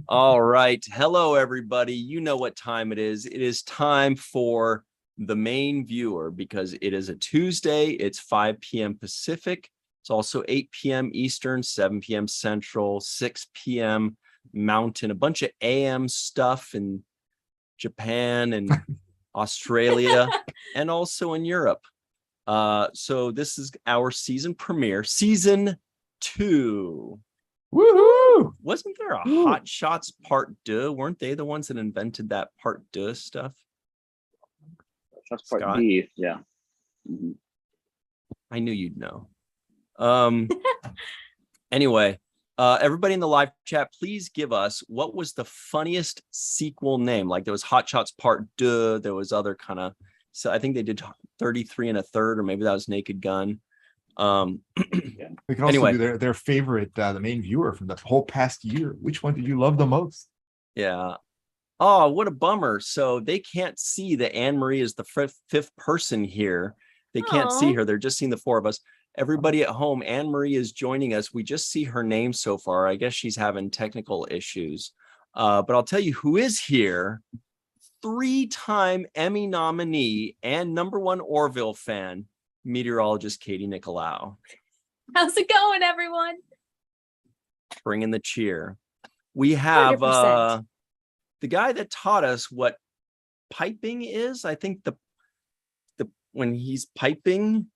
All right. Hello, everybody. You know what time it is. It is time for the main viewer because it is a Tuesday. It's 5 p.m. Pacific. It's also 8 p.m. Eastern, 7 p.m. Central, 6 p.m. Mountain, a bunch of AM stuff in Japan and Australia and also in Europe. So this is our season premiere, season 2. Woohoo! Wasn't there a Hot Shots Part 2? Weren't they the ones that invented that Part 2 stuff? That's Part B, yeah. Mm-hmm. I knew you'd know. Anyway, everybody in the live chat, please give us what was the funniest sequel name. Like there was Hot Shots Part 2. There was other kind of, so I think they did 33 1/3, or maybe that was Naked Gun. Yeah. They can also do their favorite, the main viewer from the whole past year. Which one did you love the most? Yeah. Oh, what a bummer. So they can't see that Anne-Marie is the fifth person here. They can't see her. They're just seeing the 4 of us. Everybody at home, Anne-Marie is joining us. We just see her name so far. I guess she's having technical issues. But I'll tell you who is here. 3-time Emmy nominee and #1 Orville fan, meteorologist Katie Nicolau. How's it going, everyone? Bringing the cheer. We have the guy that taught us what piping is. I think the when he's piping,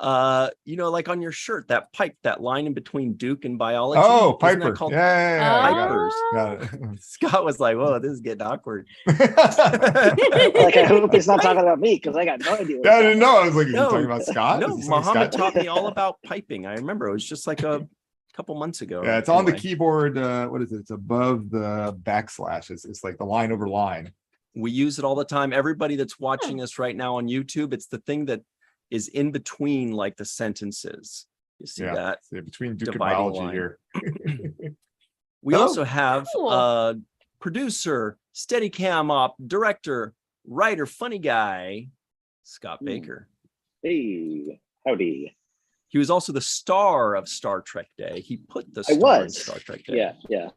like on your shirt, that pipe, that line in between Duke and biology. Oh, Piper. Yeah. Pipers. Got it. Scott was like, whoa, this is getting awkward. Like, I hope he's not talking about me because I got no idea. I didn't know. I was like, are you talking about Scott? No, Muhammad taught me all about piping. I remember it was just like a couple months ago. Yeah, it's on the keyboard. What is it? It's above the backslash. It's like the line over line. We use it all the time. Everybody that's watching us right now on YouTube, it's the thing that is in between like the sentences. You see that? So between Duke and biology line. Here. We also have producer, Steadicam op, director, writer, funny guy, Scott Baker. Hey, howdy. He was also the star of Star Trek Day. He put the star in Star Trek Day. Yeah.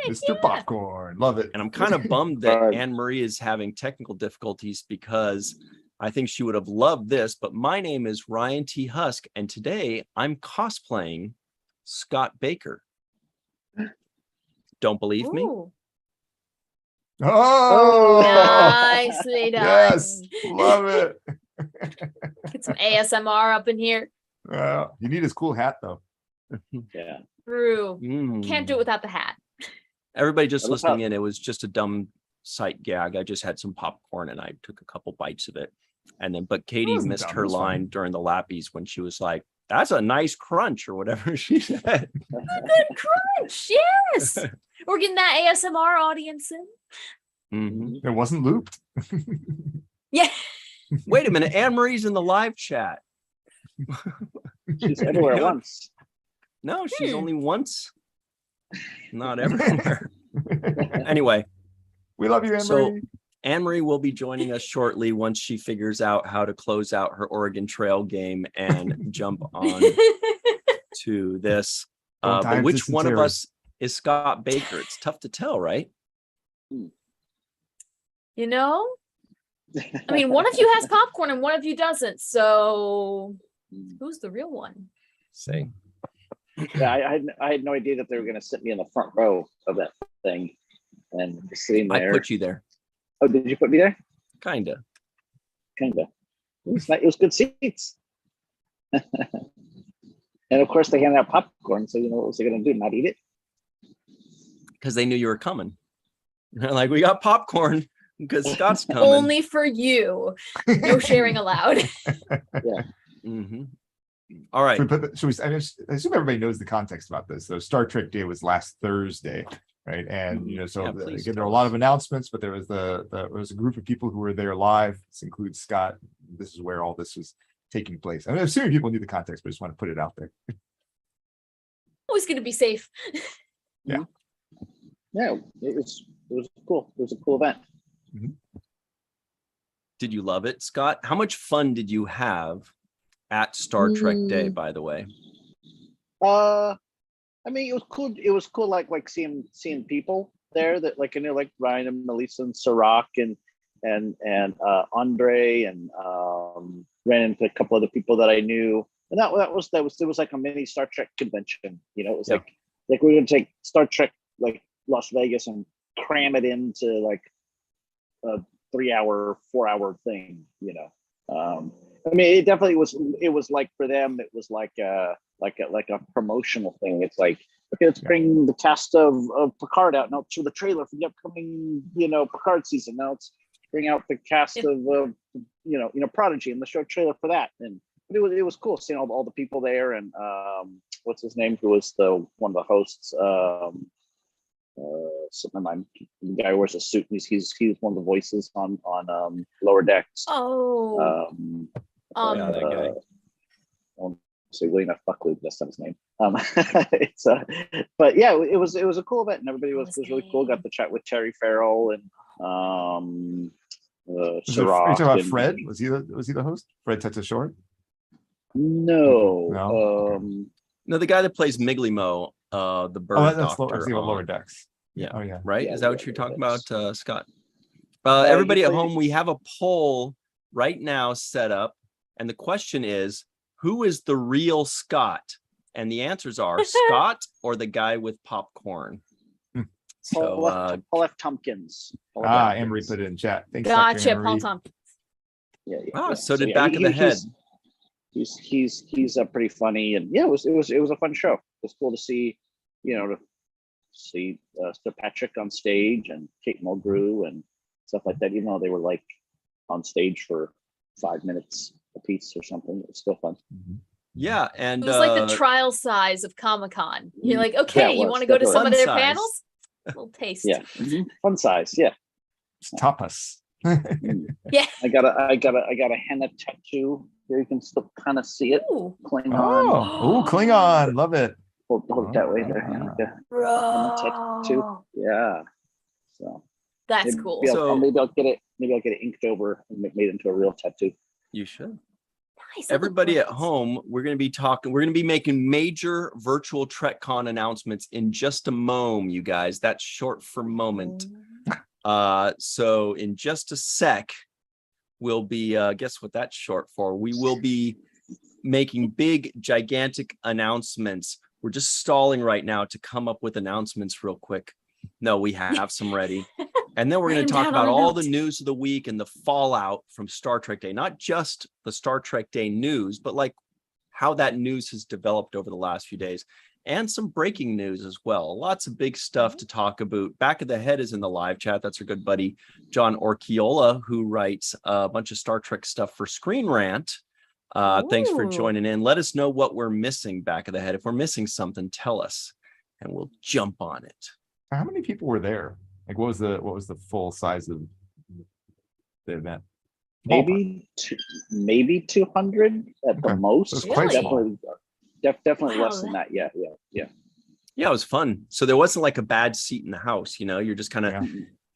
Mr. Popcorn, love it. And I'm kind of bummed that Anne-Marie is having technical difficulties because I think she would have loved this, but my name is Ryan T. Husk, and today I'm cosplaying Scott Baker. Don't believe me? Oh, nicely done. Yes, love it. Get some ASMR up in here. You need his cool hat, though. Yeah. True. Can't do it without the hat. Everybody just listening in, it was just a dumb sight gag. I just had some popcorn and I took a couple bites of it. And then, but Katie missed her line during the Lappies when she was like, that's a nice crunch or whatever she said. A good crunch, yes. We're getting that ASMR audience in. It wasn't looped. Yeah. Wait a minute, Anne-Marie's in the live chat. She's everywhere at once. No, she's only once. Not everywhere. Anyway. We love you, Anne-Marie. So Anne-Marie will be joining us shortly once she figures out how to close out her Oregon Trail game and jump on to this. But which one of us is Scott Baker? It's tough to tell, right? You know? I mean, one of you has popcorn and one of you doesn't. So who's the real one? Say. Yeah, I had no idea that they were going to sit me in the front row of that thing and just sitting there. I put you there. Oh, did you put me there? Kinda. It was good seats. And of course they handed out popcorn, so what was they going to do? Not eat it? Because they knew you were coming. They're like, we got popcorn because Scott's coming. Only for you. No sharing allowed. Yeah. All right. I assume everybody knows the context about this. So Star Trek Day was last Thursday, right? And again, there were a lot of announcements, but there was a group of people who were there live. This includes Scott. This is where all this was taking place. I'm assuming people knew the context, but I just want to put it out there. Always going to be safe. Yeah. Yeah, it was cool. It was a cool event. Did you love it, Scott? How much fun did you have at Star Trek Day, by the way? I I mean, it was cool. It was cool, like seeing people there that like, like Ryan and Melissa and Sirach and Andre and ran into a couple other people that I knew. And that was it was like a mini Star Trek convention. It was like we're gonna take Star Trek like Las Vegas and cram it into like a 3-hour, 4-hour thing. I mean, it definitely was. It was like for them, it was like a promotional thing. It's like, okay, let's bring the cast of Picard out now to the trailer for the upcoming Picard season. Now let's bring out the cast of Prodigy and the show trailer for that. And it was cool seeing all the people there. And what's his name? Who was one of the hosts? Something the guy who wears a suit. He's one of the voices on Lower Decks. Yeah, that guy. Say William F. Buckley, that's not his name. But yeah, it was a cool event, and everybody was really cool. Got to chat with Terry Farrell and Are you talking about Fred? Was he the host? Fred Texas Short? No. No, the guy that plays Miggly Mo, the bird that's doctor. Lower Decks. Yeah. Oh yeah. Right? Yeah, Is that what you're talking Decks. about, Scott? Everybody at usually- home, we have a poll right now set up, and the question is, who is the real Scott? And the answers are Scott or the guy with popcorn. So Paul F. Tompkins. Emery put it in chat. Thanks, Dr. Gotcha, Emery. Paul Tompkins. Wow, so did Back of the Head. He's pretty funny, and yeah, it was a fun show. It was cool to see, to see Sir Patrick on stage and Kate Mulgrew and stuff like that. Even though they were like on stage for 5 minutes a piece or something, it was still fun. Yeah, and It was like the trial size of Comic-Con. You're like, okay, Yeah, it you was, want to go to definitely. some of their Fun size. panels? A little taste. Yeah, fun size. Yeah, It's tapas. Yeah. I got a henna tattoo here. You can still kind of see it. Ooh. Klingon. Oh, Klingon. Love it. Hold it that way there. Yeah, like a henna tattoo. Yeah. So That's maybe cool. maybe I'll get it. Maybe I'll get it inked over and make it into a real tattoo. you should. Nice. Everybody at home, we're going to be making major virtual TrekCon announcements in just a moment, you guys. That's short for moment. So in just a sec, we'll be, guess what that's short for? We will be making big, gigantic announcements. We're just stalling right now to come up with announcements real quick. No, we have some ready. And then we're going to talk about all the news of the week and the fallout from Star Trek Day, not just the Star Trek Day news, but like how that news has developed over the last few days, and some breaking news as well. Lots of big stuff to talk about. Back of the Head is in the live chat. That's our good buddy, John Orchiola, who writes a bunch of Star Trek stuff for Screen Rant. Thanks for joining in. Let us know what we're missing, Back of the Head. If we're missing something, tell us and we'll jump on it. How many people were there? Like, what was the full size of the event? Maybe 200 at the most. So it's quite definitely, small. Definitely Wow, less than that. Yeah. Yeah, it was fun. So there wasn't like a bad seat in the house, you're just kind of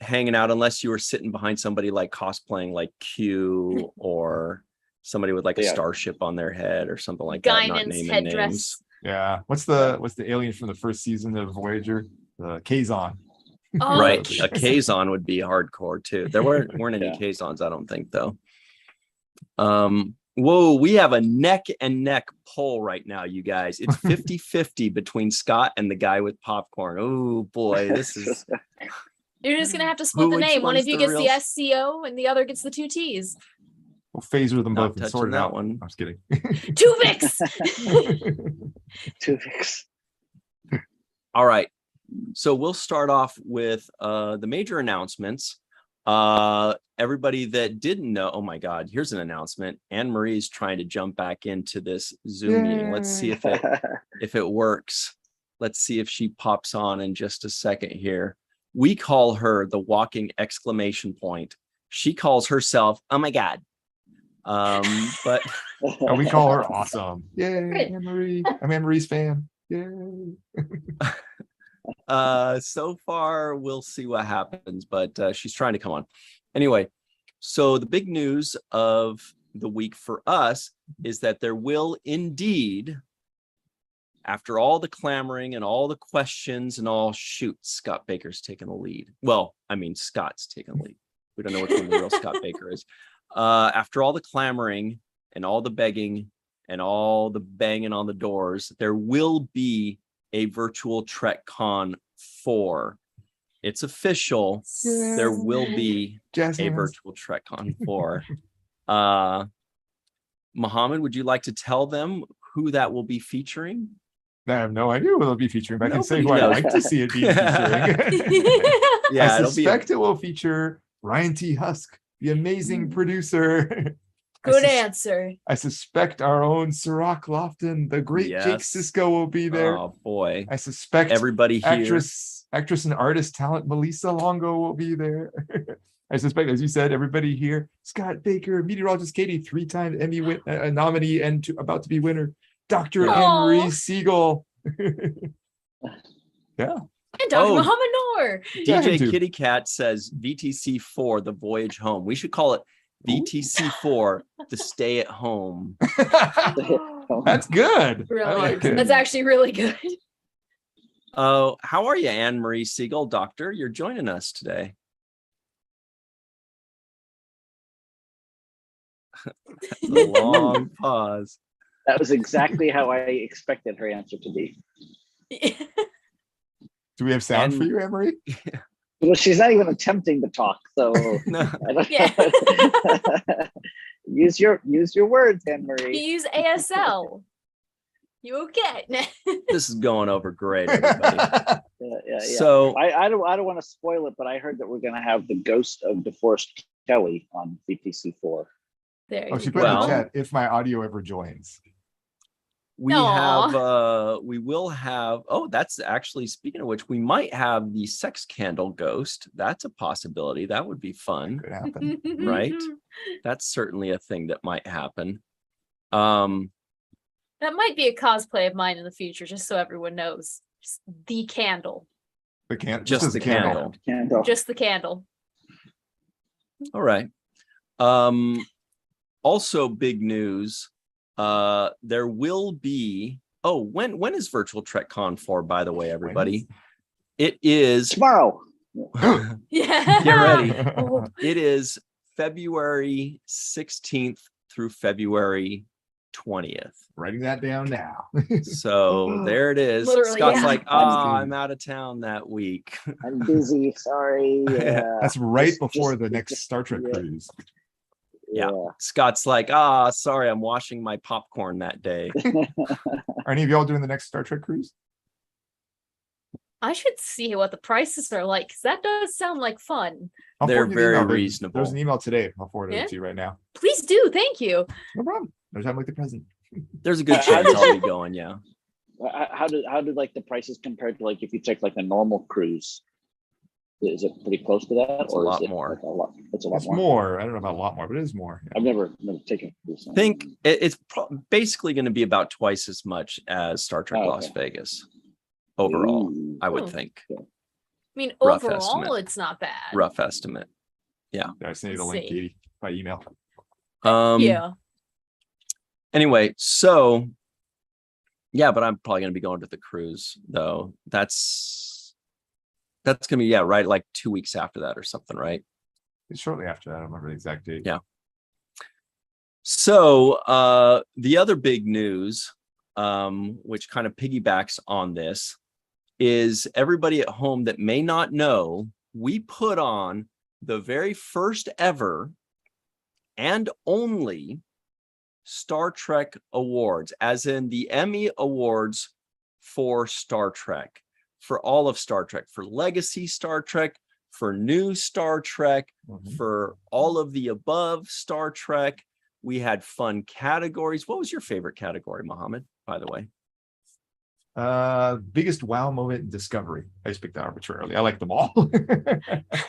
hanging out, unless you were sitting behind somebody like cosplaying like Q or somebody with like a starship on their head or something like that. Not Guinan's naming headdress. names. Yeah. What's the alien from the first season of Voyager? The Kazon. Oh, Right. A Kazon would be hardcore too. There weren't any Yeah. Kazons, I don't think, though. Whoa, we have a neck and neck poll right now, you guys. It's 50-50 between Scott and the guy with popcorn. Oh boy, this is You're just gonna have to split the Which name. One one's of you the gets real- the SCO and the other gets the 2 T's. We'll phaser them Not both and touching sort it that out. one. I'm just kidding. Tuvix! Tuvix. all right. So we'll start off with the major announcements. Everybody that didn't know, oh my God, here's an announcement. Anne Marie's trying to jump back into this Zoom meeting. Let's see if it works. Let's see if she pops on in just a second here. We call her the walking exclamation point. She calls herself, oh my God. But Oh, we call her awesome. Yay, Great. Anne-Marie. I'm Anne-Marie's fan. Yay. so far we'll see what happens, but she's trying to come on. Anyway, so the big news of the week for us is that there will indeed after all the clamoring and all the questions and all, shoot, Scott Baker's taking the lead. Well, I mean, Scott's taking the lead. We don't know which one the real Scott Baker is. After all the clamoring and all the begging and all the banging on the doors, there will be a virtual TrekCon 4. It's official. There will be a virtual TrekCon 4. Mohammed, would you like to tell them who that will be featuring? I have no idea who it'll be featuring, but I can say Nobody who I'd knows. like to see it being featuring. Yeah, I suspect it will feature Ryan T. Husk, the amazing producer. Good answer. I suspect our own Sirach Lofton, the great Jake Sisko, will be there. Oh boy. I suspect everybody here. Actress and artist talent Melissa Longo will be there. I suspect, as you said, everybody here. Scott Baker, meteorologist Katie, 3-time Emmy nominee and about to be winner. Dr. Anne-Marie Siegel. Yeah. And Dr. Muhammad Noor. DJ Kitty Cat says VTC 4, the voyage home. We should call it VTC 4, the stay at home. That's good. Really? I like it. That's actually really good. Oh, how are you, Anne-Marie Siegel? Doctor, you're joining us today. That's a long pause. That was exactly how I expected her answer to be. Do we have sound for you, Anne-Marie? Well, she's not even attempting to talk, so No. I don't use your words, Anne-Marie. You use ASL. You okay? This is going over great, everybody. Yeah. So I don't want to spoil it, but I heard that we're going to have the ghost of DeForest Kelly on VTC 4. There you Oh, she go. put in the chat, if my audio ever joins. we Aw. we will have, oh, that's actually, speaking of which, we might have the sex candle ghost. That's a possibility. That would be fun, Could happen. right? That's certainly a thing that might happen. That might be a cosplay of mine in the future, just so everyone knows. Just the candle. The can Just the candle. Just the candle. All right. Also big news. There will be, when is Virtual TrekCon 4, by the way, everybody? It is Tomorrow. Yeah. Get ready. Oh, It is February 16th through February 20th. Writing that down now. So there it is. Literally, Scott's yeah. like, Absolutely. I'm out of town that week. I'm busy. Sorry. That's right Just- before just- the next just- Star Trek yeah. cruise. Yeah. Scott's like, sorry, I'm washing my popcorn that day. Are any of y'all doing the next Star Trek cruise? I should see what the prices are like, because that does sound like fun. I'll They're forward you the very email. reasonable. There's an email today. I'll forward Yeah? it to you right now. Please do. Thank you. No problem. No time like the present. There's a good chance I'll be going, yeah. How did like the prices compare to like if you take like a normal cruise? Is it pretty close to that? It's a lot is it more. like a lot? It's a lot It's more. more. I don't know about a lot more, but it is more. Yeah. I've never taken a cruise. I think it's basically going to be about twice as much as Star Trek Oh, Las okay. Vegas overall, Ooh. I would Hmm. think. I mean, Rough overall, estimate. it's not bad. Rough estimate. I sent you the link, See. Katie, by email. Yeah. Anyway, so yeah, but I'm probably going to be going to the cruise though. That's going to be, yeah, right, like 2 weeks after that or something, right? It's shortly after that. I don't remember the exact date. Yeah. So the other big news, which kind of piggybacks on this, is everybody at home that may not know, we put on the very first ever and only Star Trek Awards, as in the Emmy Awards for Star Trek, for all of Star Trek, for Legacy Star Trek, for New Star Trek, Mhm. for all of the above Star Trek. We had fun categories. What was your favorite category, Mohammed, by the way? Biggest wow moment in Discovery. I just picked that arbitrarily. I like them all.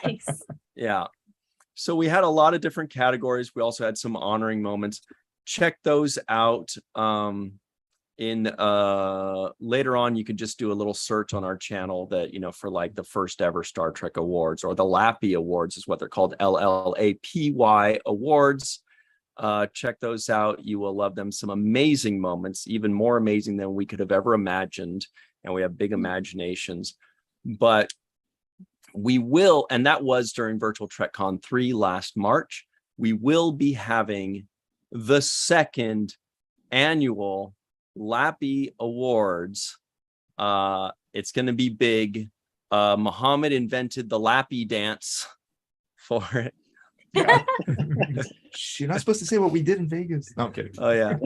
Nice. Yeah. So we had a lot of different categories. We also had some honoring moments. Check those out. In later on, you can just do a little search on our channel that, for like the first ever Star Trek Awards, or the LLAPy Awards is what they're called, LLAPy Awards. Check those out. You will love them. Some amazing moments, even more amazing than we could have ever imagined. And we have big imaginations. But we will, and that was during Virtual TrekCon 3 last March. We will be having the second annual LLAPy Awards. It's going to be big. Muhammad invented the LLAPy dance for it. Yeah. You're not supposed to say what we did in Vegas. No, I'm kidding. Oh yeah.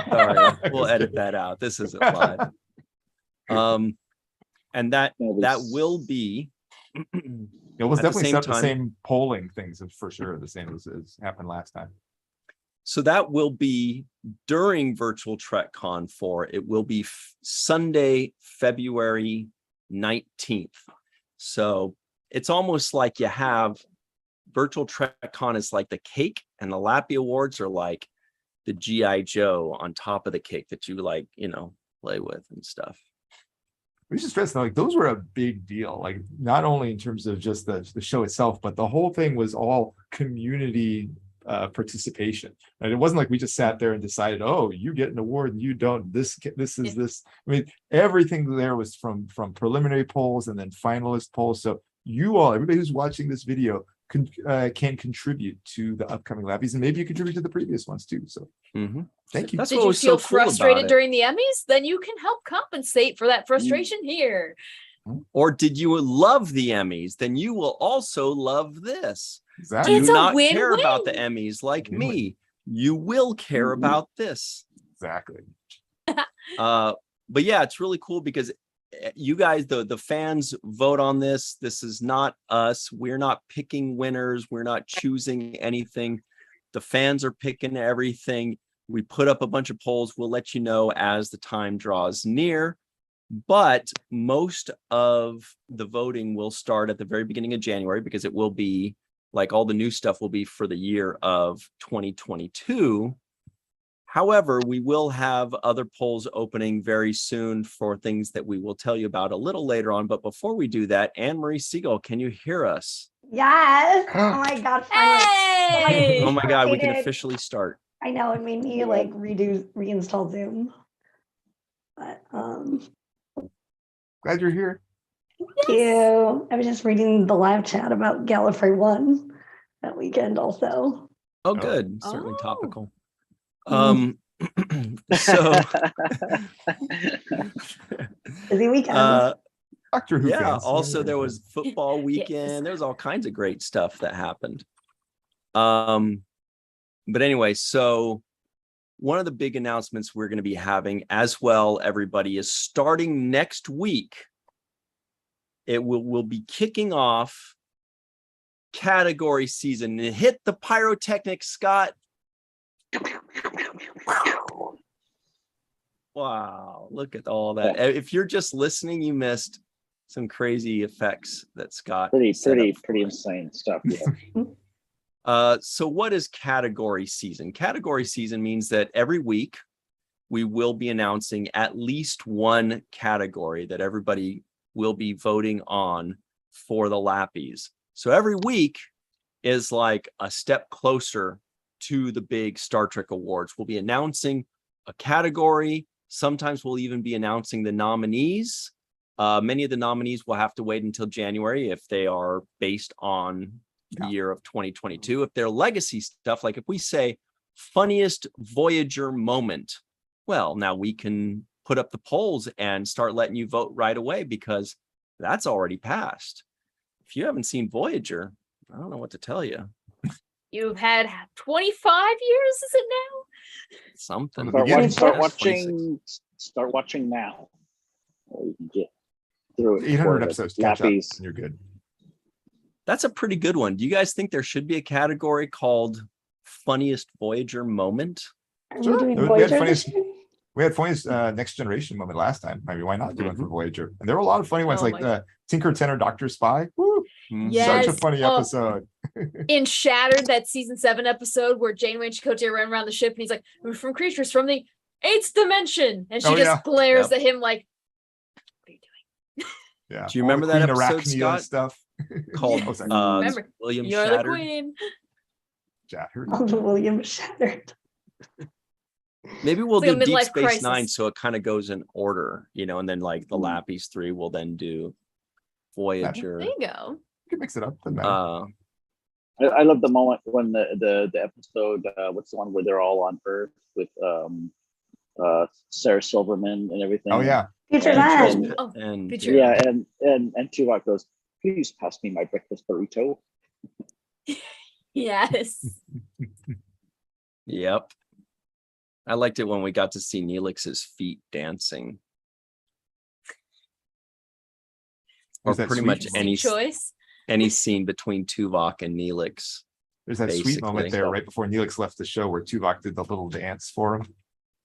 Sorry, we'll edit that out. This isn't live. And that will be. It was definitely set the same polling things for sure, the same as happened last time. So that will be during Virtual TrekCon 4. It will be Sunday, February 19th. So it's almost like you have Virtual TrekCon is like the cake, and the LLAPy Awards are like the G.I. Joe on top of the cake that you like, play with and stuff. We should stress that like those were a big deal, like not only in terms of just the show itself, but the whole thing was all community participation. And it wasn't like we just sat there and decided, oh, you get an award and you don't. This is this. I mean, everything there was from preliminary polls and then finalist polls. So you all, everybody who's watching this video, can contribute to the upcoming LLAPys, and maybe you contribute to the previous ones too. So thank you. That's Did what you was feel so cool frustrated about it. during the Emmys? Then you can help compensate for that frustration here. Or did you love the Emmys? Then you will also love this. Exactly. Do It's you a not care win-win. about the Emmys like me? You will care about this. Exactly. But yeah, it's really cool because you guys, the fans vote on this. This is not us. We're not picking winners. We're not choosing anything. The fans are picking everything. We put up a bunch of polls. We'll let you know as the time draws near. But most of the voting will start at the very beginning of January, because it will be like all the new stuff will be for the year of 2022. However, we will have other polls opening very soon for things that we will tell you about a little later on. But before we do that, Anne-Marie Siegel, can you hear us? Yes. Oh my God. Finally. Hey! Oh my God, we can Excited. officially start. I know it made me like reinstall Zoom. But Glad you're here. thank you. I was just reading the live chat about Gallifrey 1 that weekend also. Oh, good. Certainly Oh. topical. Mm. So Busy weekend. Doctor Who yeah, fans. also there was football weekend. Yes. There was all kinds of great stuff that happened. But anyway, so one of the big announcements we're going to be having as well, everybody, is starting next week. We'll be kicking off category season. And hit the pyrotechnics, Scott. Wow, look at all that. If you're just listening, you missed some crazy effects that Scott pretty insane stuff. Yeah. So what is category season? Category season means that every week we will be announcing at least one category that everybody will be voting on for the LLAPys. So every week is like a step closer to the big Star Trek Awards. We'll be announcing a category. Sometimes we'll even be announcing the nominees. Many of the nominees will have to wait until January if they are based on the year of 2022. If they're legacy stuff, like if we say funniest Voyager moment, well, now we can put up the polls and start letting you vote right away, because that's already passed. If you haven't seen Voyager, I don't know what to tell you. You've had 25 years, is it now? Something. Start watching now. Or you can get through it. 800 episodes. Catch up, and LLAPys. you're good. That's a pretty good one. Do you guys think there should be a category called funniest Voyager moment? Are Sure. we doing We had Voyager funniest- this year? We had funniest Next Generation moment last time. I mean, why not do one for Voyager? And there were a lot of funny ones, Oh like my Tinker Tenor Doctor Spy. Woo! Yes. Such a funny Oh. episode. In Shattered, that season 7 episode where Janeway and Chakotay run around the ship and he's like, "We're from creatures from the 8th dimension." And she Oh, just yeah. glares at him like, "What are you doing?" Yeah. Do you All the remember that Queen episode, Arachnia Scott? stuff? Called Oh, sorry. Remember, William You're Shattered. the queen. Shattered. William Shattered. Maybe we'll It's like do a Deep midlife Space Nine, crisis. so it kind of goes in order, and then like the Mm. LLAPy's 3 will then do Voyager. There you go. You can mix it up. Doesn't matter. I love the moment when the episode, what's the one where they're all on Earth with Sarah Silverman and everything. Oh yeah. Future And- Nine. Oh, And future. Yeah, and Tuvok goes, please pass me my breakfast burrito. Yes. Yep. I liked it when we got to see Neelix's feet dancing. Or Was that pretty sweet much moment? any Choice. any scene between Tuvok and Neelix. There's that sweet moment basically. there right before Neelix left the show where Tuvok did the little dance for him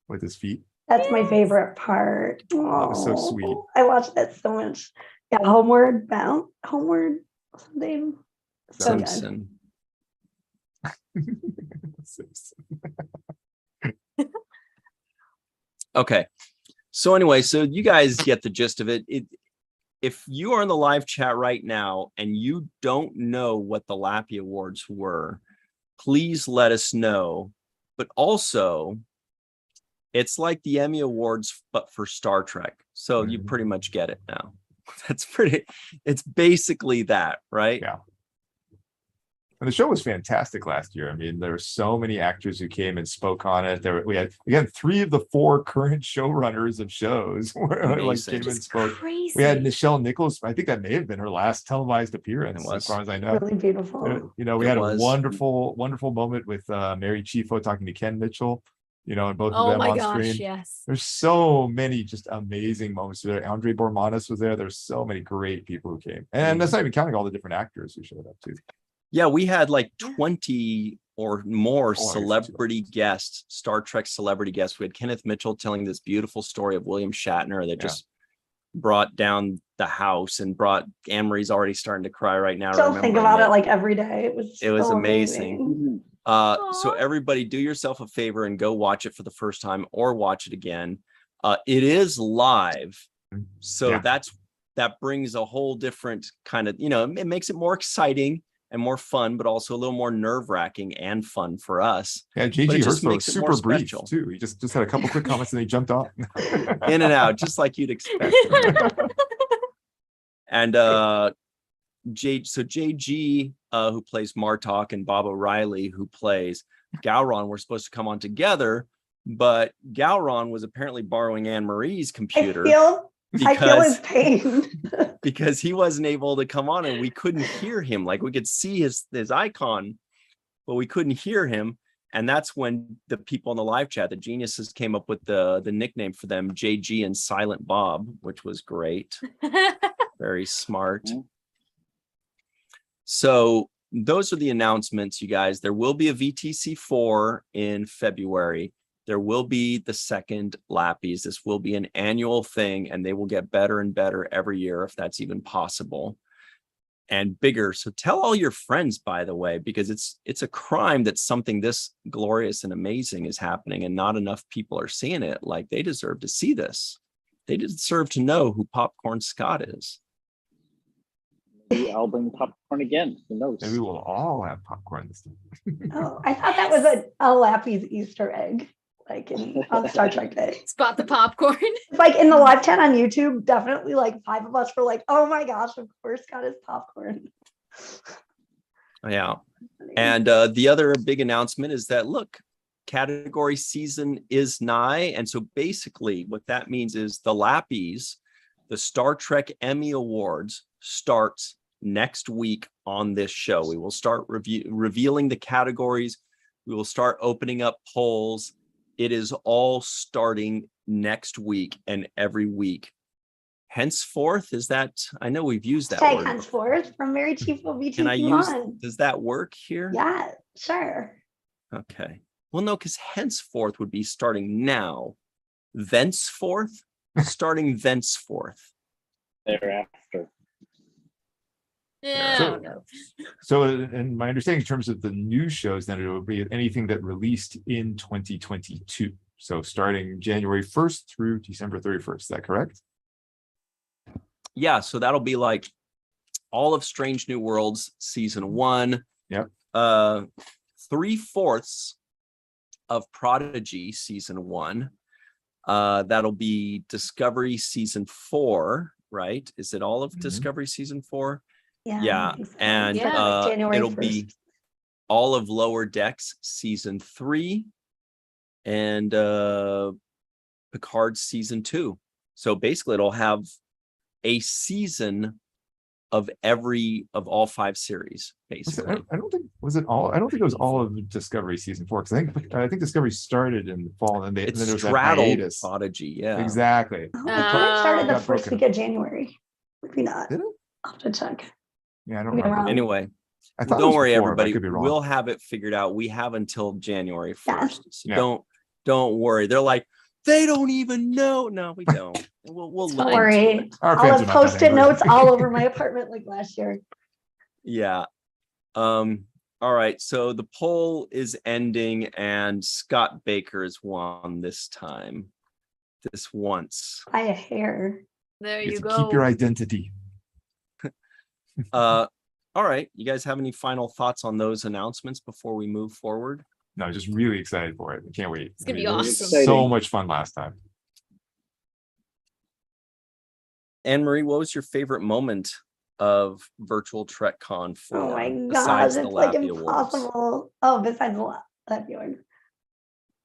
with his feet. That's my favorite part. That was so Oh, sweet. I watched that so much. Yeah, Homeward Bound. Homeward something. So good. Simpson. Okay. So anyway, so you guys get the gist of it. If you are in the live chat right now and you don't know what the LLAPy Awards were, please let us know. But also, it's like the Emmy Awards, but for Star Trek. So you pretty much get it now. It's basically that, right? Yeah. And the show was fantastic last year. I mean, there were so many actors who came and spoke on it. We had, again, 3 of the 4 current showrunners of shows were, like came and It's spoke. crazy. We had Nichelle Nichols. I think that may have been her last televised appearance, It was. as far as I know. Really beautiful. We It had a was. wonderful moment with Mary Chieffo talking to Ken Mitchell, and both of Oh them my on gosh, screen. yes. There's so many just amazing moments there. Andre Bormanis was there. There's so many great people who came. And that's not even counting all the different actors who showed up too. Yeah, we had like 20 or more Oh, I guess celebrity guests, Star Trek celebrity guests. We had Kenneth Mitchell telling this beautiful story of William Shatner that just brought down the house and brought Anne-Marie's already starting to cry right now. Still think remembering about it like every day. It was so amazing. amazing. So everybody do yourself a favor and go watch it for the first time or watch it again. It is live. So Yeah. that brings a whole different kind of, it makes it more exciting and more fun, but also a little more nerve-wracking and fun for us. Yeah, But JG it just Hertzler was makes it more super brief special. too. He just had a couple quick comments and he jumped off. In and out, just like you'd expect. And JG, who plays Martok, and Bob O'Reilly, who plays Gowron, were supposed to come on together, but Gowron was apparently borrowing Anne-Marie's computer. I feel his pain. Because he wasn't able to come on and we couldn't hear him. Like we could see his icon, but we couldn't hear him. And that's when the people in the live chat, the geniuses, came up with the nickname for them, JG and Silent Bob, which was great. Very smart. So those are the announcements, you guys. There will be a VTC 4 in February. There will be the second LLAPys. This will be an annual thing, and they will get better and better every year, if that's even possible, and bigger. So tell all your friends, by the way, because it's a crime that something this glorious and amazing is happening and not enough people are seeing it. Like, they deserve to see this. They deserve to know who Popcorn Scott is. Maybe I'll bring popcorn again. Who knows? And we will all have popcorn this time. Oh, I thought that was a LLAPy's Easter egg, like on Star Trek Day. Spot the popcorn. Like in the live chat on YouTube, definitely like 5 of us were like, oh my gosh, of course Scott is popcorn. Yeah. And the other big announcement is that, look, category season is nigh. And so basically what that means is the LLAPys, the Star Trek Emmy Awards, starts next week on this show. We will start revealing the categories. We will start opening up polls. It is all starting next week and every week. Henceforth, is that, I know we've used that word. Henceforth from Mary Chieffo VTC. Can I use, does that work here? Yeah, sure. Okay. Well, no, because henceforth would be starting now. Thenceforth, starting thenceforth. Thereafter. Yeah, I don't know. So, and my understanding in terms of the new shows, then it will be anything that released in 2022. So starting January 1st through December 31st. Is that correct? Yeah, so that'll be like all of Strange New Worlds season 1. Yep. 3/4 of Prodigy season 1. That'll be Discovery season 4, right? Is it all of Discovery season 4? Yeah, I think so. and Yeah. Like January it'll 1st. be all of Lower Decks season 3 and Picard season 2. So basically it'll have a season of all 5 series, basically. I don't think it was all of Discovery season 4, because I think Discovery started in the fall, and then It there was that straddled hiatus. Prodigy, yeah. Exactly. Oh, I thought it started the Got first broken week of January. Maybe not. Did it? I'll have to check. Yeah, I don't Maybe I'm remember. wrong. Anyway, I thought it don't was worry, before, but I everybody. could be wrong. We'll have it figured out. We have until January 1st. Yes. So Yeah. don't worry. They're like, they don't even know. No, we don't. We'll Don't look into worry. it. Our I'll fans have are not that post-it angry. notes all over my apartment like last year. Yeah. All right. So the poll is ending, and Scott Baker's won this time. This once. By a hair. There You you have to go. keep your identity. All right. You guys have any final thoughts on those announcements before we move forward? No, just really excited for it. I can't wait. It's gonna be It was awesome. So much fun last time. Anne-Marie, what was your favorite moment of Virtual TrekCon 4? Oh my god, besides it's the like LLAPy Awards? impossible. Oh, besides that award.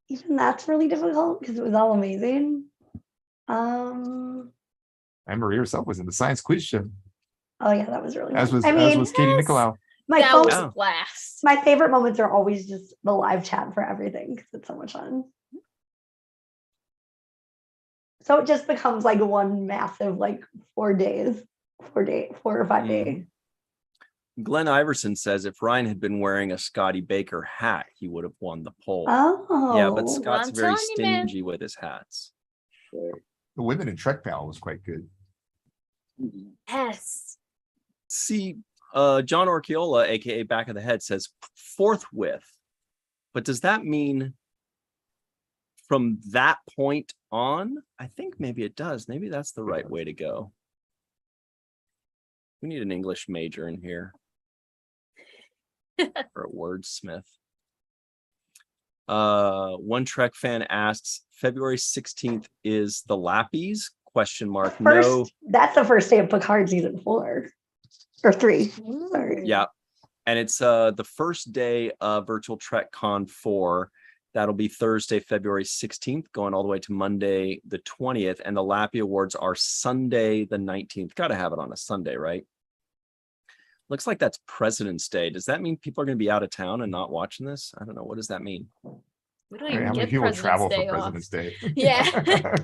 Even that's really difficult because it was all amazing. And Marie herself was in the science quiz show, Oh yeah, that was really as fun. was I mean, Katie yes. Nicolau. my That phone, was Yeah. a blast. my favorite moments are always just the live chat for everything because it's so much fun. So it just becomes like one massive 4 days, 4 or 5 days. Glenn Iverson says if Ryan had been wearing a Scotty Baker hat, he would have won the poll. Oh, Yeah, but Scott's I'm very telling you, man. stingy with his hats. Sure. The women in Trek panel was quite good. Mhm. Yes. See, John Orchiola, aka Back of the Head, says forthwith. But does that mean from that point on? I think maybe it does. Maybe that's the right way to go. We need an English major in here. Or a wordsmith. One Trek fan asks, February 16th is the LLAPys? Question mark. No. That's the first day of Picard season 4 or 3. Sorry. Yeah. And it's the first day of Virtual TrekCon 4. That'll be Thursday, February 16th, going all the way to Monday, the 20th. And the LLAPy Awards are Sunday, the 19th. Got to have it on a Sunday, right? Looks like that's President's Day. Does that mean people are going to be out of town and not watching this? I don't know. What does that mean? We don't I mean, even how many get people travel President's Day for off. President's Day? Yeah.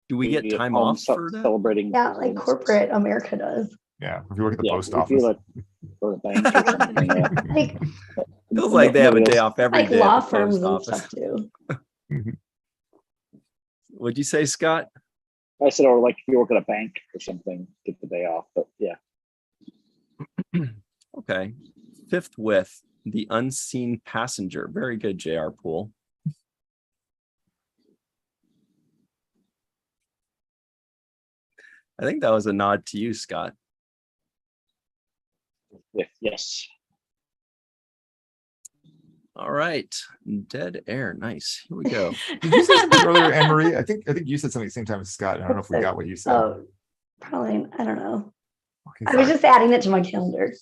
Do we get Be at time home off for that? celebrating? Yeah, like corporate America does. Yeah, if you work at the Yeah, post if office. you like go to the bank or something, yeah. Like Feels like they have a Nobody day else- off every like day law at the firms post and office. stuff too. What'd you say, Scott? I said, or like if you work at a bank or something, get the day off. But yeah, Okay. Fifth with The Unseen Passenger. Very good, JR Pool. I think that was a nod to you, Scott. yes. All right. Dead air. Nice. Here we go. Did you say something earlier, Anne Marie? I think you said something at the same time as Scott. I don't know if we got what you said. Oh, probably. I don't know. Okay, I was sorry. just adding it to my calendar.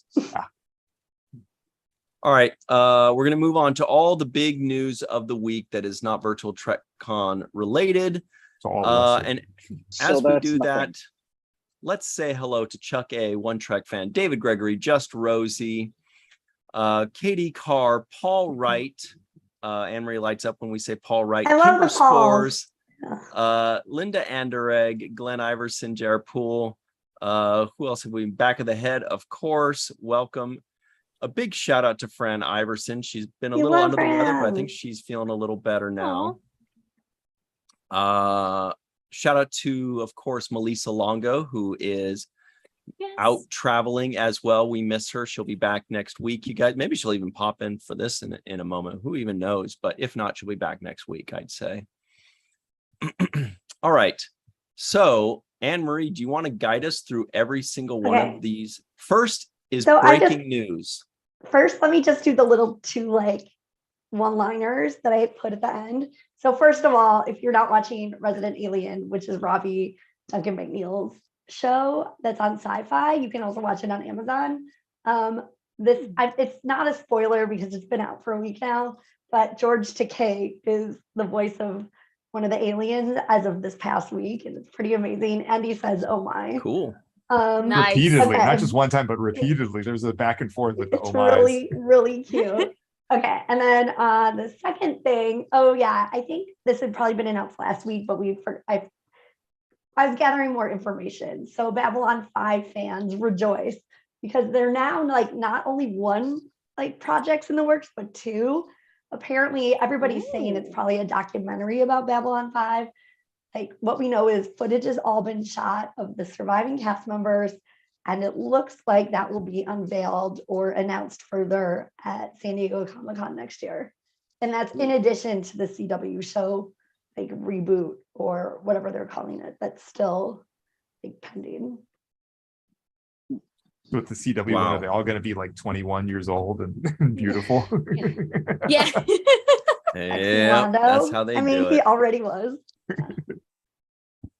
All right. We're going to move on to all the big news of the week that is not Virtual TrekCon related. So all of us. And So as we that's do nothing. that, let's say hello to Chuck A, One Trek fan, David Gregory, Just Rosie, Katie Carr, Paul Wright. Anne-Marie lights up when we say Paul Wright. I love Kimber the Pauls. Scores, Linda Anderegg, Glenn Iverson, Jared Poole. Who else have we? Back of the Head, of course. Welcome. A big shout out to Fran Iverson. She's been a We little love under the weather, but I Fran. think she's feeling a little better now. Shout out to, of course, Melissa Longo, who is Yes. out traveling as well. We miss her. She'll be back next week. You guys, maybe she'll even pop in for this in a moment. Who even knows? But if not, she'll be back next week, I'd say. All right. So, Anne-Marie, do you want to guide us through every single one Okay. of these? First is So I breaking news. first, let me just do the little two like one-liners that I put at the end. So first of all, if you're not watching Resident Alien, which is Robbie Duncan McNeil's show that's on Sci-Fi, you can also watch it on Amazon. It's not a spoiler because it's been out for a week now, but George Takei is the voice of one of the aliens as of this past week, and it's pretty amazing. And he says, "Oh my!" Cool. Nice. Repeatedly, Okay. not just one time, but repeatedly. There's a back and forth with the It's oh my's. really, really cute. Okay, and then the second thing, oh yeah, I think this had probably been announced last week, but I was gathering more information. So Babylon 5 fans rejoice because they're now like not only one like projects in the works, but two. Apparently, everybody's saying it's probably a documentary about Babylon 5. Like what we know is footage has all been shot of the surviving cast members, and it looks like that will be unveiled or announced further at San Diego Comic-Con next year. And that's in addition to the CW show, like reboot or whatever they're calling it, that's still like pending. With the CW one, Wow. are they all going to be like 21 years old and beautiful? Yeah. Yeah, that's how they do he it. already was.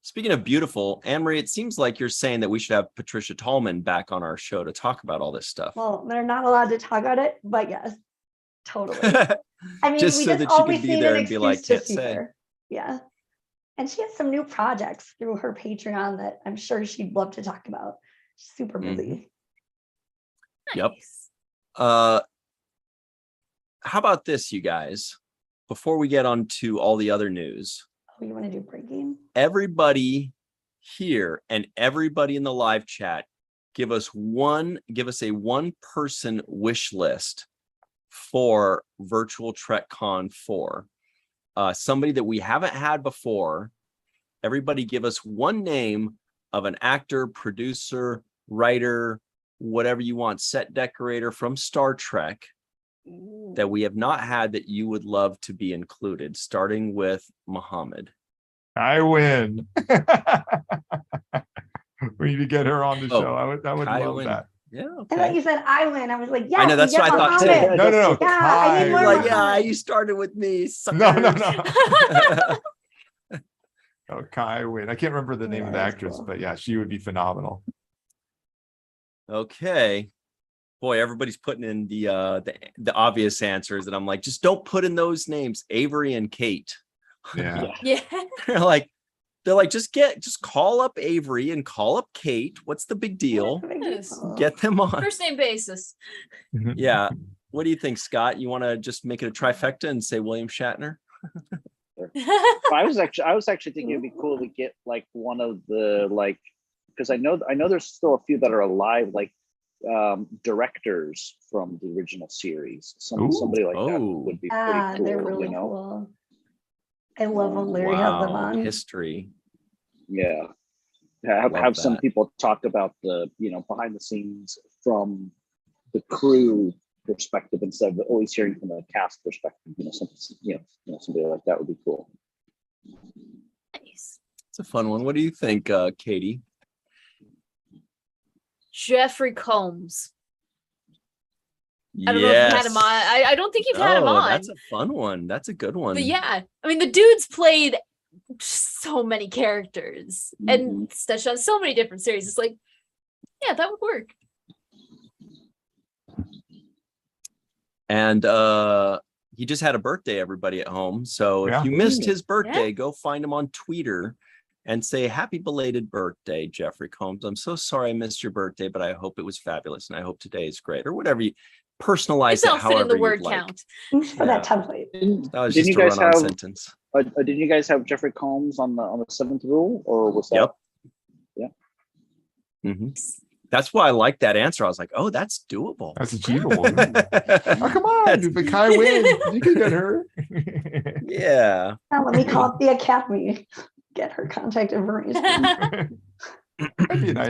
Speaking of beautiful, Anne-Marie, it seems like you're saying that we should have Patricia Tallman back on our show to talk about all this stuff. Well, they're not allowed to talk about it, but yes, totally. I mean, Just we so just that she always could be need there an and be excuse like, to can't see say. her. Yeah. And she has some new projects through her Patreon that I'm sure she'd love to talk about. She's super busy. Yep. Nice. How about this, you guys? Before we get on to all the other news, Oh, you want to do breaking? everybody here and everybody in the live chat, give us a one person wish list for virtual TrekCon 4. Somebody that we haven't had before. Everybody give us one name of an actor, producer, writer, whatever you want, set decorator from Star Trek that we have not had that you would love to be included, starting with Muhammad. I win. We need to get her on the show. I would Kai love win. that. Yeah, I thought okay. you said I win. I was like, yeah, I know, that's what I thought too. No. Yeah, I Kai need more Like, wins. yeah, you started with me. No. suckers. Oh, Kai win. I can't remember the name of the that's actress, cool. but yeah, she would be phenomenal. Okay. Boy, everybody's putting in the obvious answers, and I'm like, just don't put in those names, Avery and Kate. Yeah. Yeah. they're like, just call up Avery and call up Kate. What's the big deal? Yes. Get them on. First name basis. Yeah. What do you think, Scott? You want to just make it a trifecta and say William Shatner? I was actually thinking it'd be cool to get like one of the because I know there's still a few that are alive, like directors from the original series. Somebody like that would be pretty cool. They're really cool. I love when Larry has them on. History. Yeah. Have some people talk about the behind the scenes from the crew perspective instead of always hearing from the cast perspective. Somebody like that would be cool. Nice. It's a fun one. What do you think, Katie? Jeffrey Combs. I don't know if you had him on. I don't think you've had him on. That's a fun one. That's a good one. But yeah, I mean, the dude's played so many characters and touched on so many different series. It's like, yeah, that would work. And he just had a birthday, everybody at home. So if you missed his birthday, go find him on Twitter and say happy belated birthday, Jeffrey Combs. I'm so sorry I missed your birthday, but I hope it was fabulous and I hope today is great, or whatever. You personalize it however in the you'd word like. count. For that template. That was just a run-on sentence. Didn't you guys have Jeffrey Combs on the seventh rule, or was that? Yep. Yeah. Mm-hmm. That's why I like that answer. I was like, oh, that's doable. That's achievable. Oh, come on. If the Kai wins, you can get her. Yeah. Now let me call up the Academy. Get her contact information.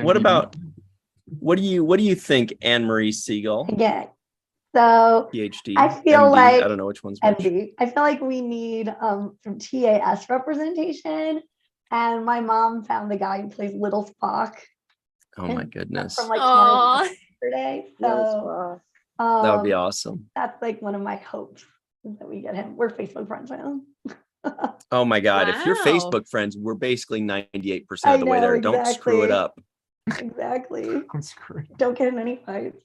What do you think, Anne-Marie Siegel? Okay. So PhD. I feel MD, like I don't know which one's which. MD. I feel like we need some TAS representation. And my mom found the guy who plays Little Spock. Oh my goodness. From like Canada yesterday. So That would be awesome. That's like one of my hopes is that we get him. We're Facebook friends now. Oh my God. If you're Wow. Facebook friends, we're basically 98% I of the way know, there. Don't screw it exactly. up. Exactly. That's great. Don't get in any fights.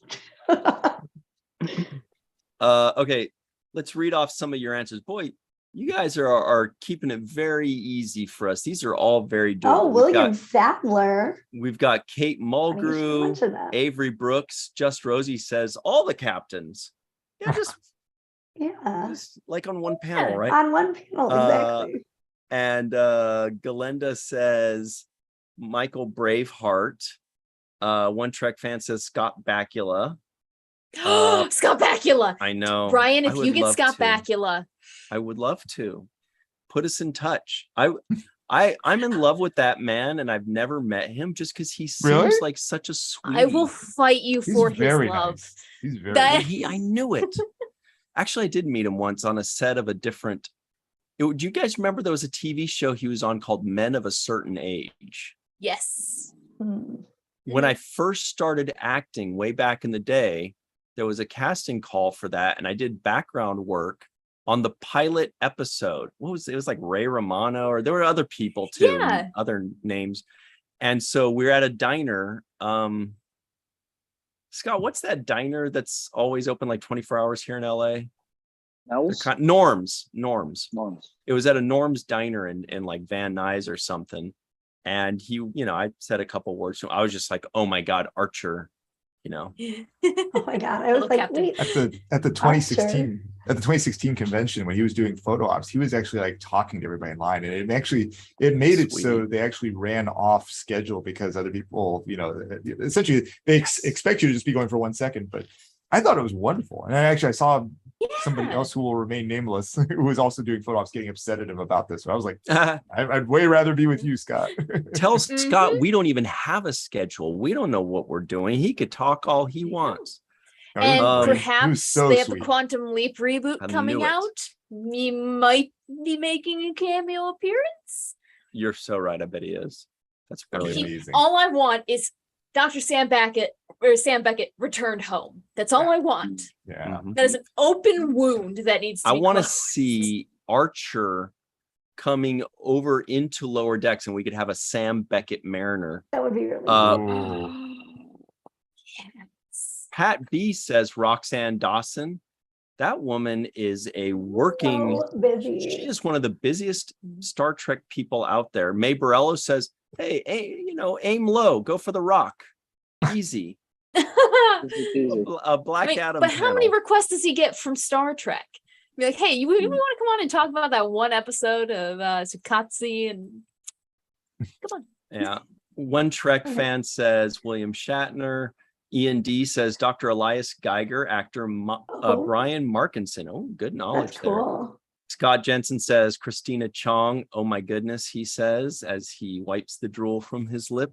Okay, let's read off some of your answers. Boy, you guys are keeping it very easy for us. These are all very doable. Oh, William Sadler. We've got Kate Funny you should Mulgrew, mention that. Avery Brooks, Just Rosie says all the captains. Yeah, Yeah. just like on one panel, right? On one panel, exactly. And Galenda says Michael Braveheart. One Trek fan says Scott Bakula. Scott Bakula. I know. Brian, I if would you get love Scott to. Bakula. I would love to. Put us in touch. I'm in love with that man, and I've never met him just because he seems Really? like such a sweetie. I will fight you He's for his very love. nice. He's very That- nice. I knew it. Actually, I did meet him once on a set of a different. Do you guys remember there was a TV show he was on called Men of a Certain Age? Yes. Hmm. When I first started acting way back in the day, there was a casting call for that, and I did background work on the pilot episode. What was it? It was like Ray Romano, or there were other people too, Yeah. other names. And so we're at a diner. Scott, what's that diner that's always open like 24 hours here in LA? Norm's. It was at a Norm's diner in like Van Nuys or something. And he, I said a couple words. So I was just like, oh my God, Archer, Oh my God. I was Hello, like, Captain. wait. At the 2016 convention, when he was doing photo ops, he was actually like talking to everybody in line, and it made it so Sweet. they actually ran off schedule because other people, essentially they expect you to just be going for 1 second. But I thought it was wonderful, and I saw somebody else who will remain nameless who was also doing photo ops getting upset at him about this. So I was like, I'd way rather be with you, Scott. Tell Scott we don't even have a schedule. We don't know what we're doing. He could talk all he wants. No, he was And great. He was perhaps so they have sweet. the Quantum Leap reboot I coming knew it. out. He might be making a cameo appearance. You're so right. I bet he is. That's That'd be brilliant. amazing. All I want is Dr. Sam Beckett returned home. That's all I want. Yeah. Mhm. That is an open wound that needs to I be want to closed. see Archer coming over into lower decks, and we could have a Sam Beckett Mariner. That would be really Ooh. Yes. Pat B says Roxanne Dawson. That woman is a working. so busy. She is one of the busiest Star Trek people out there. May Borello says, "Hey, aim low, go for the rock, easy." A Black Adam. But how many panel. requests does he get from Star Trek? Be like, hey, you want to come on and talk about that one episode of Sukatsi and come on. Yeah. One Trek fan says William Shatner. Ian D says Dr. Elias Geiger, actor Brian Markinson. Oh, good knowledge That's there. cool. Scott Jensen says Christina Chong. Oh my goodness, he says as he wipes the drool from his lip.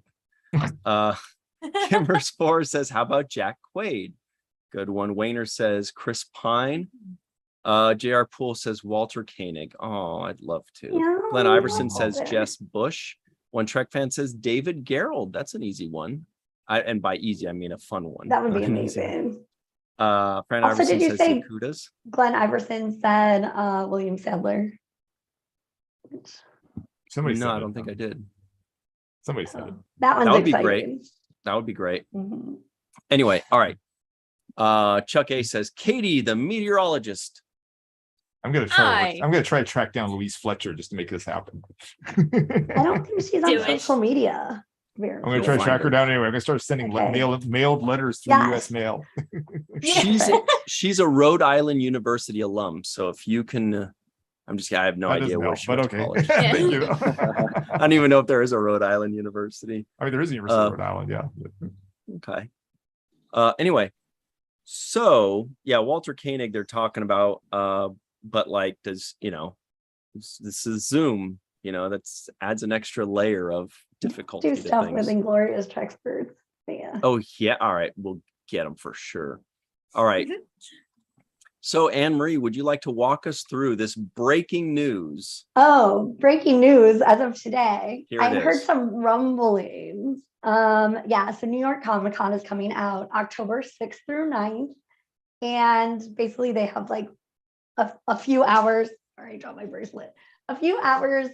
Kimber Spore says, how about Jack Quaid? Good one. Wayner says Chris Pine. J.R. Poole says Walter Koenig. Oh, I'd love to. Yeah, Glenn Iverson says Walter. Jess Bush. One Trek fan says David Gerrold. That's an easy one. And by easy, I mean a fun one. That would be not an easy one. amazing. Fran Also, Iverson did you says say- Zakutas. Glenn Iverson said William Sadler. Somebody said No, I it. don't think I did. Somebody said it. That one's That would be exciting. great. That would be great. Mhm. Anyway, all right. Chuck A says Katie, the meteorologist. I'm gonna Hi. try to track down Louise Fletcher just to make this happen. I don't think she's on Do it. social media. I'm gonna You'll try to find track her her. down anyway. I'm gonna start sending Okay. mailed letters through Yes. U.S. mail. She's a Rhode Island University alum. So if you can, I have no That idea doesn't where help, she but went to okay. college. Thank you. I don't even know if there is a Rhode Island University. I mean, there is a University of Rhode Island, yeah. Okay. Anyway, so yeah, Walter Koenig they're talking about, but like, this is Zoom, that's adds an extra layer of difficulty Do to stuff things. with Inglorious Trexperts. Yeah. Oh yeah, all right, we'll get them for sure. All right. So Anne Marie, would you like to walk us through this breaking news? Oh, breaking news as of today. Here it I heard is. some rumblings. So New York Comic Con is coming out October 6th through 9th. And basically they have like a few hours. Sorry, I dropped my bracelet. A few hours,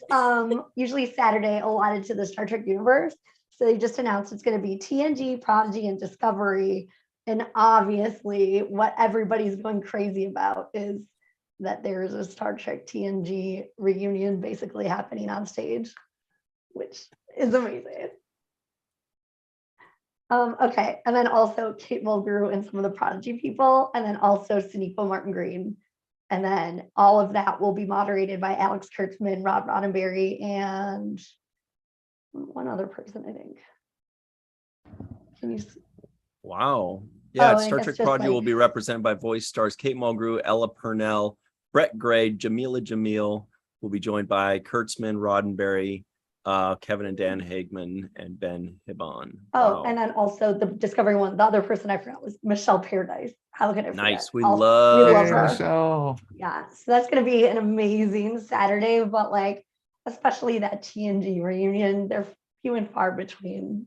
usually Saturday, allotted to the Star Trek universe. So they just announced it's going to be TNG, Prodigy, and Discovery. And obviously, what everybody's going crazy about is that there is a Star Trek TNG reunion basically happening on stage, which is amazing. Okay, and then also Kate Mulgrew and some of the Prodigy people, and then also Sonequa Martin Green. And then all of that will be moderated by Alex Kurtzman, Rob Roddenberry, and one other person, I think. Can you? Wow. Yeah, Oh, I Star guess Trek just Prodigy will like- be represented by voice stars Kate Mulgrew, Ella Purnell, Brett Gray, Jamila Jamil. Will be joined by Kurtzman, Roddenberry, Kevin and Dan Hagman, and Ben Hibon. Oh, Wow. and then also the Discovery one, the other person I forgot was Michelle Paradise. How could I forget? Nice. We Also- love we love Hey, her. Michelle. Yeah, so that's going to be an amazing Saturday, but like, especially that TNG reunion, they're few and far between.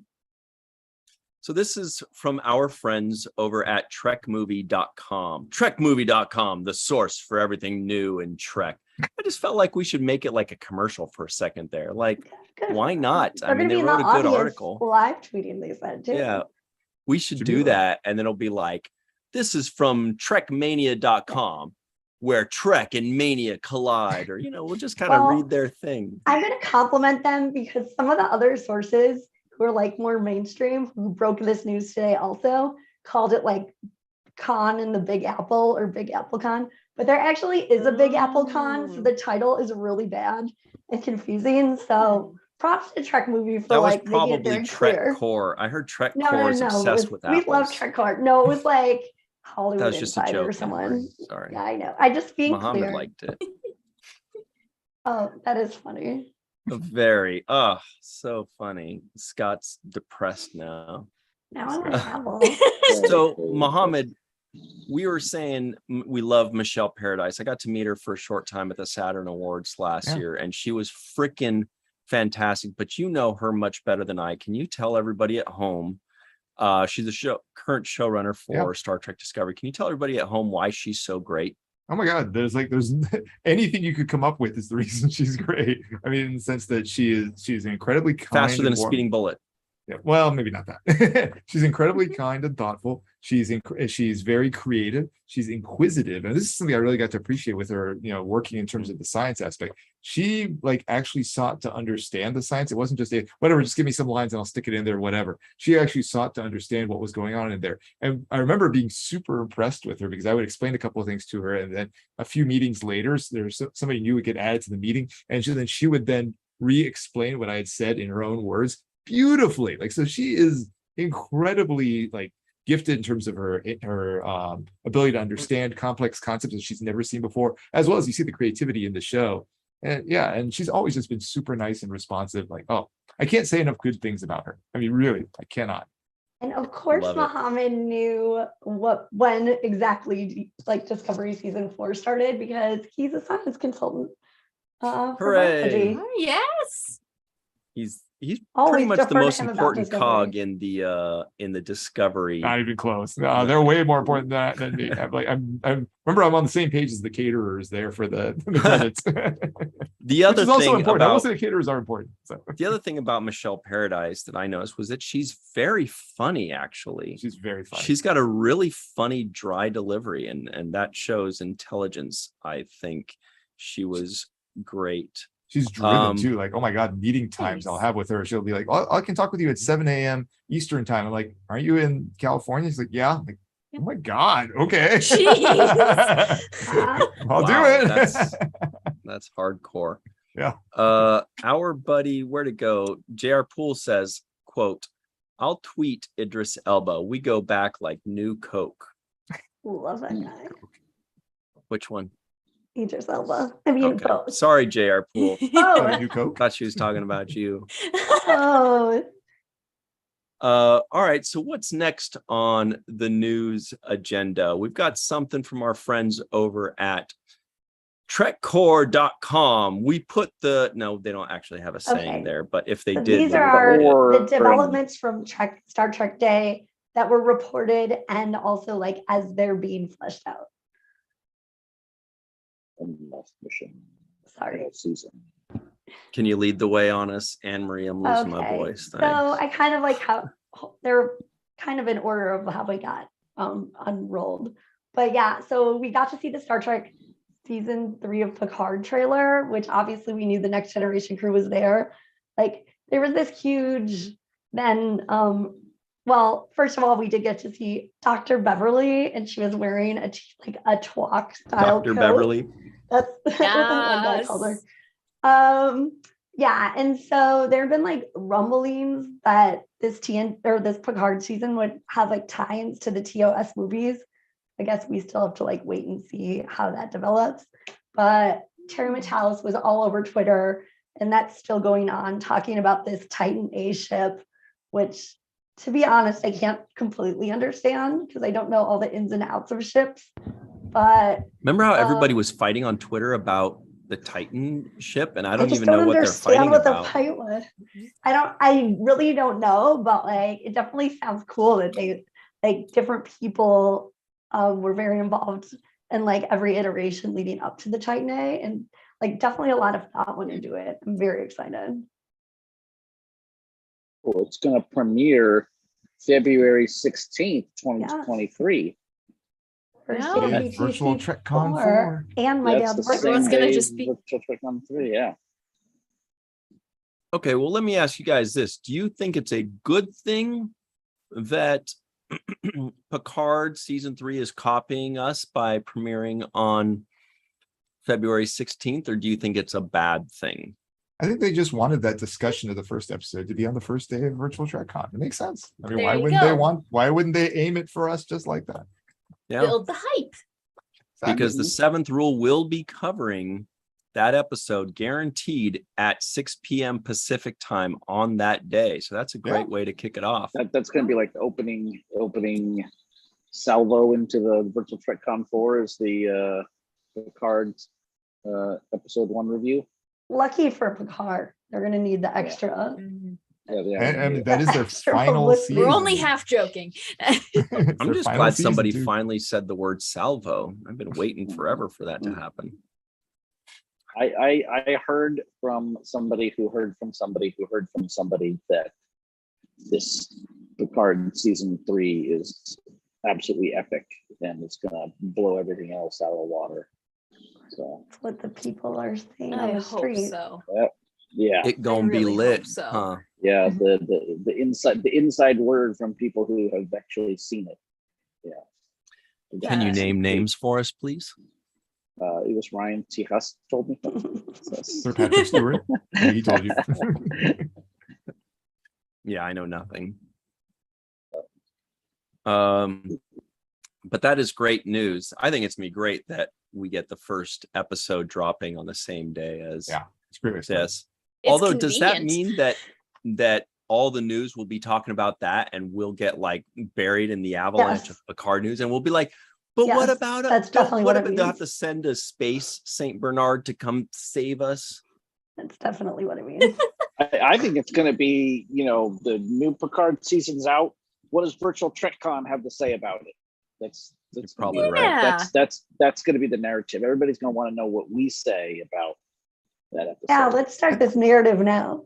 So this is from our friends over at trekmovie.com. Trekmovie.com, the source for everything new in Trek. I just felt like we should make it like a commercial for a second there. Like, Good. why not? I They're mean, gonna they be in wrote the a good audience article. live tweeting, they said too. Yeah, we should Should do do that. And then it'll be like, this is from trekmania.com, where Trek and Mania collide. Or, we'll just kind of Well, read their thing. I'm going to compliment them because some of the other sources who are like more mainstream, who broke this news today also, called it like Con in the Big Apple or Big Apple Con. But there actually is a Big Apple Con, so the title is really bad and confusing. So props to Trek Movie for That was like making it probably very Trek clear. Core. I heard Trek No, Core is it obsessed was- with we apples. love Trek Core. No, it was like Hollywood That was just a Insider joke. or someone. Sorry. Yeah, I know. I just being Muhammad clear. liked it. Oh, that is funny. Very, so funny. Scott's depressed now. Now I'm gonna travel. So, Muhammad, we were saying we love Michelle Paradise. I got to meet her for a short time at the Saturn Awards last Yeah. year, and she was freaking fantastic. But you know her much better than I. Can you tell everybody at home? She's a current showrunner for Star Trek Discovery. Can you tell everybody at home why she's so great? Oh my God, there's anything you could come up with is the reason she's great. I mean, in the sense that she's incredibly kind, Faster than a and warm. speeding bullet. Yeah, well, maybe not that. She's incredibly kind and thoughtful. She's very creative. She's inquisitive, and this is something I really got to appreciate with her. Working in terms of the science aspect, she actually sought to understand the science. It wasn't just whatever, just give me some lines and I'll stick it in there, whatever. She actually sought to understand what was going on in there. And I remember being super impressed with her because I would explain a couple of things to her, and then a few meetings later, there's somebody new would get added to the meeting, and then she would then re-explain what I had said in her own words beautifully. So she is incredibly gifted in terms of her ability to understand complex concepts that she's never seen before, as well as you see the creativity in the show. And she's always just been super nice and responsive. I can't say enough good things about her. I mean, really, I cannot. And of course, Love it. Muhammad knew when exactly Discovery season 4 started because he's a science consultant. For Hooray. biology. Yes. He's Always pretty much the defer to most him about important Discovery. cog in the Discovery. Not even close. No, they're way more important than me. I remember I'm on the same page as the caterers there for the credits. The other Which is also thing important. I will about say the caterers are important. So. the other thing about Michelle Paradise that I noticed was that she's very funny. Actually, She's very funny. she's got a really funny, dry delivery, and that shows intelligence. I think she was great. She's driven too. Oh my God, meeting times I'll Thanks. have with her. She'll be like, oh, I can talk with you at 7 a.m. Eastern time. I'm like, aren't you in California? She's like, yeah. I'm like, oh my God. Okay. Jeez. I'll do Wow, it. That's hardcore. Yeah. Our buddy, where to go? JR Poole says, quote, I'll tweet Idris Elba. We go back like new Coke. Love that guy. Which one? Idris Elba. I mean, Okay. both. Sorry, JR Poole. Oh, New Coke. Thought she was talking about you. oh, All right. So what's next on the news agenda? We've got something from our friends over at trekcore.com. We put no, they don't actually have a saying Okay. there, but if they so did, these we are would read it. Or- the developments from Star Trek Day. that were reported and also like as they're being fleshed out. And last mission. Sorry. Season. Can you lead the way on us, Anne Marie? I'm losing my voice. So Thanks. I kind of like how they're kind of in order of how we got unrolled. But yeah, so we got to see the Star Trek season 3 of Picard trailer, which obviously we knew the Next Generation crew was there. Like there was this huge then well, first of all, we did get to see Dr. Beverly, and she was wearing a TWAC style Dr. coat. Beverly. That's what I called her. Yeah, and so there have been like rumblings that this this Picard season would have like tie-ins to the TOS movies. I guess we still have to like wait and see how that develops. But Terry Matalis was all over Twitter, and that's still going on, talking about this Titan A ship, which, to be honest, I can't completely understand because I don't know all the ins and outs of ships. But remember how everybody was fighting on Twitter about the Titan ship, and I don't even know what they're fighting what about. The fight was. I really don't know, but like it definitely sounds cool that they like different people were very involved in like every iteration leading up to the Titan A, and like definitely a lot of thought went into it. I'm very excited. Well, it's going to premiere February 16th, 2023. First Wow. day of Yeah, VTC virtual TrekCon 4, 4. and my That's dad's the birthday. Everyone's same gonna day just be- Virtual TrekCon 3, yeah. Okay, well, let me ask you guys this. Do you think it's a good thing that Picard season 3 is copying us by premiering on February 16th, or do you think it's a bad thing? I think they just wanted that discussion of the first episode to be on the first day of virtual TrekCon. It makes sense. I mean, There why you wouldn't they go. why wouldn't they aim it for us just like that? Yeah, Build the hype. because the seventh rule will be covering that episode guaranteed at 6 p.m. Pacific time on that day. So that's a great way to kick it off. That's going to be like the opening salvo into the Virtual TrekCon 4 is the Picard episode 1 review. Lucky for Picard, they're going to need the extra. Yeah, And, I mean, that is their Extra final publicity. season. We're only half joking. It's I'm their just final glad season, somebody too. finally said the word salvo. I've been waiting forever for that to happen. I heard from somebody who heard from somebody who heard from somebody that this Picard season 3 is absolutely epic and it's gonna blow everything else out of the water. So That's what the people are saying I on the hope street. so. yeah, It gonna really be hope lit, so. huh? yeah, the inside word from people who have actually seen it. Yeah. Can you Yeah. name names for us, please? It was Ryan T. Husk told me. Sir Patrick Stewart. He told you. Yeah, I know nothing. But that is great news. I think it's gonna be great that we get the first episode dropping on the same day as Yeah, it's pretty exciting. this. It's Although, does that convenient. mean that all the news will be talking about that and we'll get like buried in the avalanche of Picard news, and we'll be like, but what Yes, about that's definitely what it they'll have means. to send a space Saint Bernard to come save us? That's definitely what it means. I think it's going to be, the new Picard season's out. What does Virtual TrekCon have to say about it? That's probably right. Yeah. That's going to be the narrative. Everybody's going to want to know what we say about that episode. Yeah, let's start this narrative now.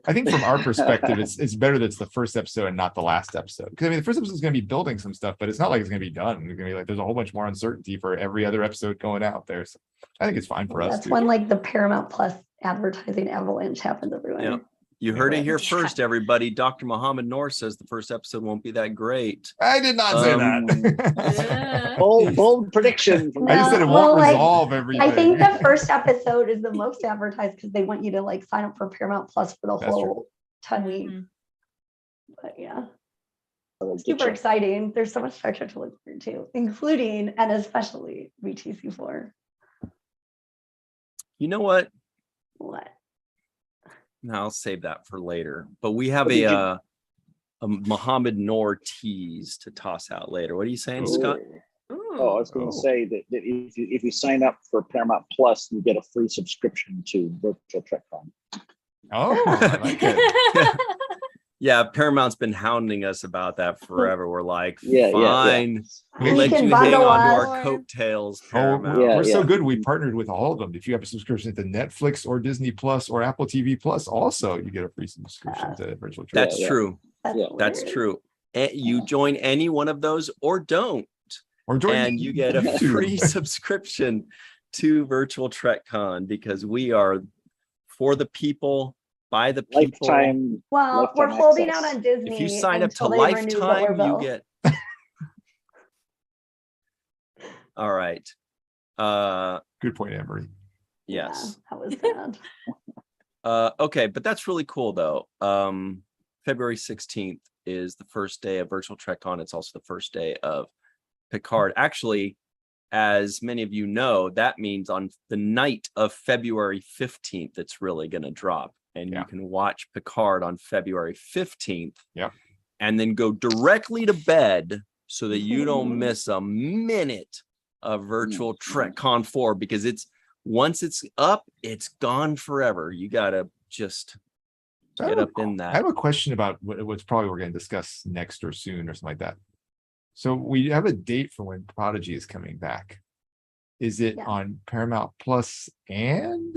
I think from our perspective, it's better that it's the first episode and not the last episode. Because I mean, the first episode is going to be building some stuff, but it's not like it's going to be done. It's going to be like there's a whole bunch more uncertainty for every other episode going out there. So I think it's fine for us. That's too. when like the Paramount Plus advertising avalanche happens everywhere. Yeah. You heard it here Yeah. first, everybody. Dr. Muhammad Noor says the first episode won't be that great. I did not say that. Yeah. bold prediction. From I just said it Well, won't like, resolve everything. I think the first episode is the most advertised because they want you to like sign up for Paramount Plus for the That's whole 10 weeks. Mhm. But yeah, Get super you. exciting. There's so much Star Trek to look forward to, including and especially VTC 4. You know what? What? No, I'll save that for later. But we have What did a Muhammad Noor tease to toss out later. What are you saying, Scott? Oh, I was going to say that if you sign up for Paramount Plus, you get a free subscription to Virtual TrekCon. Oh, I like it. Yeah, Paramount's been hounding us about that forever. We're like, Yeah, fine, we'll You let can you hang bundle on to us. our coattails, Oh, Paramount. we're so Yeah. good. We partnered with all of them. If you have a subscription to Netflix or Disney Plus or Apple TV Plus, also you get a free subscription to Virtual Trek. That's true. Yeah. That's hilarious. true. You join any one of those or don't, Or join and you get a YouTube. free subscription to Virtual Trek Con, because we are for the people, by the people. Lifetime. Well, we're Lifetime holding access. out on Disney. If you sign up to until they renew the Lifetime, you Orville. get. All right. Good point, Anne-Marie. Yes. Yeah, that was sad. Okay, but that's really cool though. February 16th is the first day of Virtual Trek Con. It's also the first day of Picard. Actually, as many of you know, that means on the night of February 15th, it's really going to drop. And Yeah. you can watch Picard on February 15th. Yep. And then go directly to bed so that you don't miss a minute of Virtual Trek Con 4, because once it's up, it's gone forever. You got to just get up in I that. have a question about what's probably we're going to discuss next or soon or something like that. So we have a date for when Prodigy is coming back. Is it Yeah. on Paramount Plus and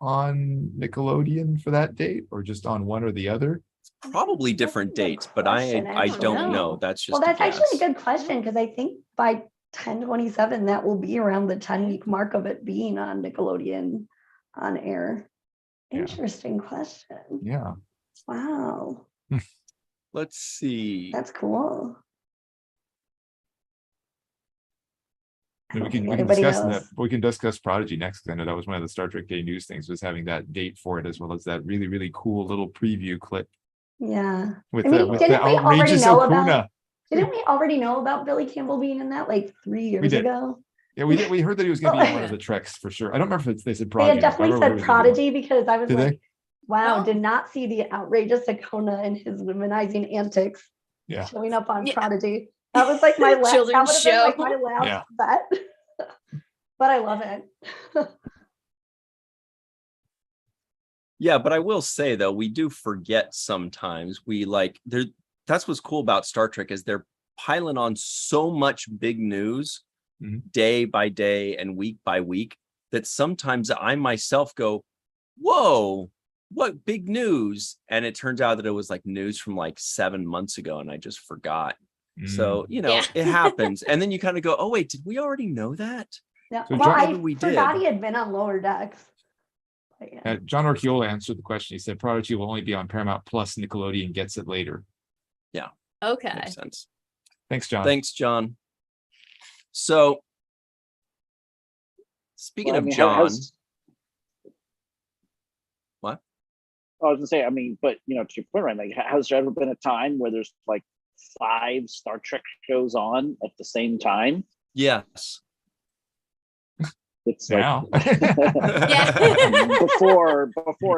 on Nickelodeon for that date, or just on one or the other? Probably different That's a good dates, but question, I don't actually. know. That's just Well, that's a actually a guess. good question, because I think by 10/27, that will be around the 10-week mark of it being on Nickelodeon on air. Yeah. Interesting question. Yeah. Wow, Let's see. that's cool. I And don't we think can anybody discuss that. knows. We can discuss Prodigy next, 'cause I know that was one of the Star Trek Day news things, was having that date for it, as well as that really, really cool little preview clip Yeah. with I mean, the didn't we already outrageous know Okuna. about? Didn't we already know about Billy Campbell being in that like 3 years did. ago? Yeah, we did. We heard that he was going to be in one of the Treks for sure. I don't remember if they said They Prodigy. had definitely said Prodigy, because I was Did they? like, wow, No. did not see the outrageous Akona and his womanizing antics Yeah. showing up on Yeah. Prodigy. That was like my last. That would Children's have been like show. my last Yeah. bet. But I love it. Yeah, but I will say though, we do forget sometimes. That's what's cool about Star Trek, is they're piling on so much big news Mhm. day by day and week by week, that sometimes I myself go, whoa, what big news? And it turns out that it was like news from like 7 months ago, and I just forgot. So, Yeah. it happens. And then you kind of go, oh, wait, did we already know that? Yeah. So Well, John- I Maybe we forgot did. he had been on Lower Decks. But yeah. John Orchiola answered the question. He said Prodigy will only be on Paramount Plus. Nickelodeon gets it later. Okay. Makes sense. Thanks, John. Thanks, John. So, speaking Well, I of mean, John, what? I was gonna say, I mean, but to your point, right? Like, has there ever been a time where there's like 5 Star Trek shows on at the same time? Yes. It's Now. like Yeah. before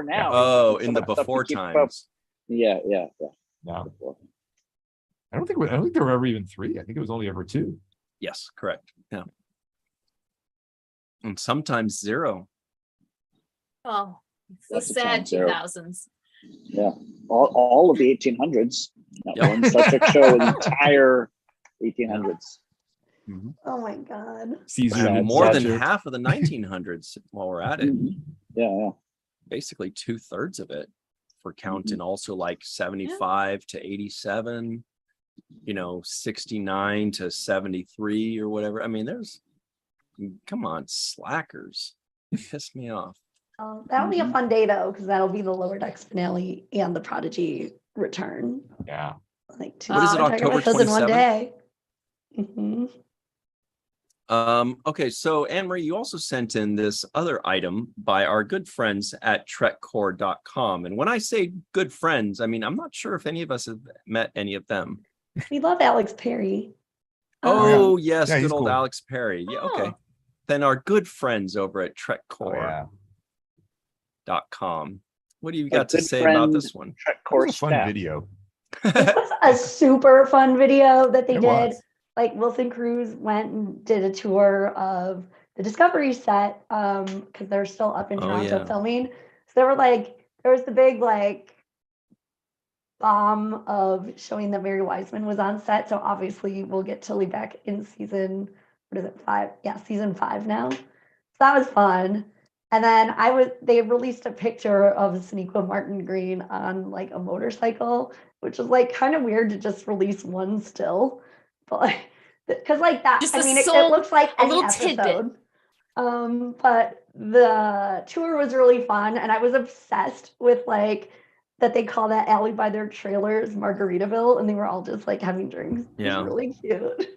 now. Oh, it's in so the much stuff to before keep up. times. Yeah. No, Before. I don't think there were ever even 3. I think it was only ever 2. Yes, correct. Yeah. And sometimes 0. Oh, it's the Lots of sad times there. 2000s. Yeah, all of the 1800s. Not Yep. one Star Trek show in the entire 1800s. Oh my God. Caesar, And Yeah, more than Roger. half of the 1900s while we're at it. Mhm. Yeah. Basically 2/3 of it, for counting also like 75 to 87, 69 to 73 or whatever. I mean, come on, slackers. Piss me off. That'll be a fun day though, because that'll be the Lower Decks finale and the Prodigy return. Yeah. Like 2 What is it, Star Trek October episodes in one 27th? day. Mhm. Okay, so Anne-Marie, you also sent in this other item by our good friends at trekcore.com. And when I say good friends, I mean, I'm not sure if any of us have met any of them. We love Alex Perry. Oh, yes, Yeah, good he's old cool. Alex Perry. Yeah, okay. Oh. Then our good friends over at Oh, yeah. trekcore.com. What do you Our got to good say about friend- this one? Trek It course was a fun staff. video. This was a super fun video that they It did. was. Like Wilson Cruz went and did a tour of the Discovery set because they're still up in Oh, Toronto yeah. filming. So they were like, there was the big like bomb of showing that Mary Wiseman was on set. So obviously we'll get Tilly back in season, what is it, 5? Yeah, season 5 now. So that was fun. And then they released a picture of Sonequa Martin Green on like a motorcycle, which is like kind of weird to just release one still. But like, because like that, Just I a mean, it sole- looks like a any little tidbit. episode. But the tour was really fun, and I was obsessed with like that they call that alley by their trailers Margaritaville, and they were all just like having drinks. Yeah. It was really cute.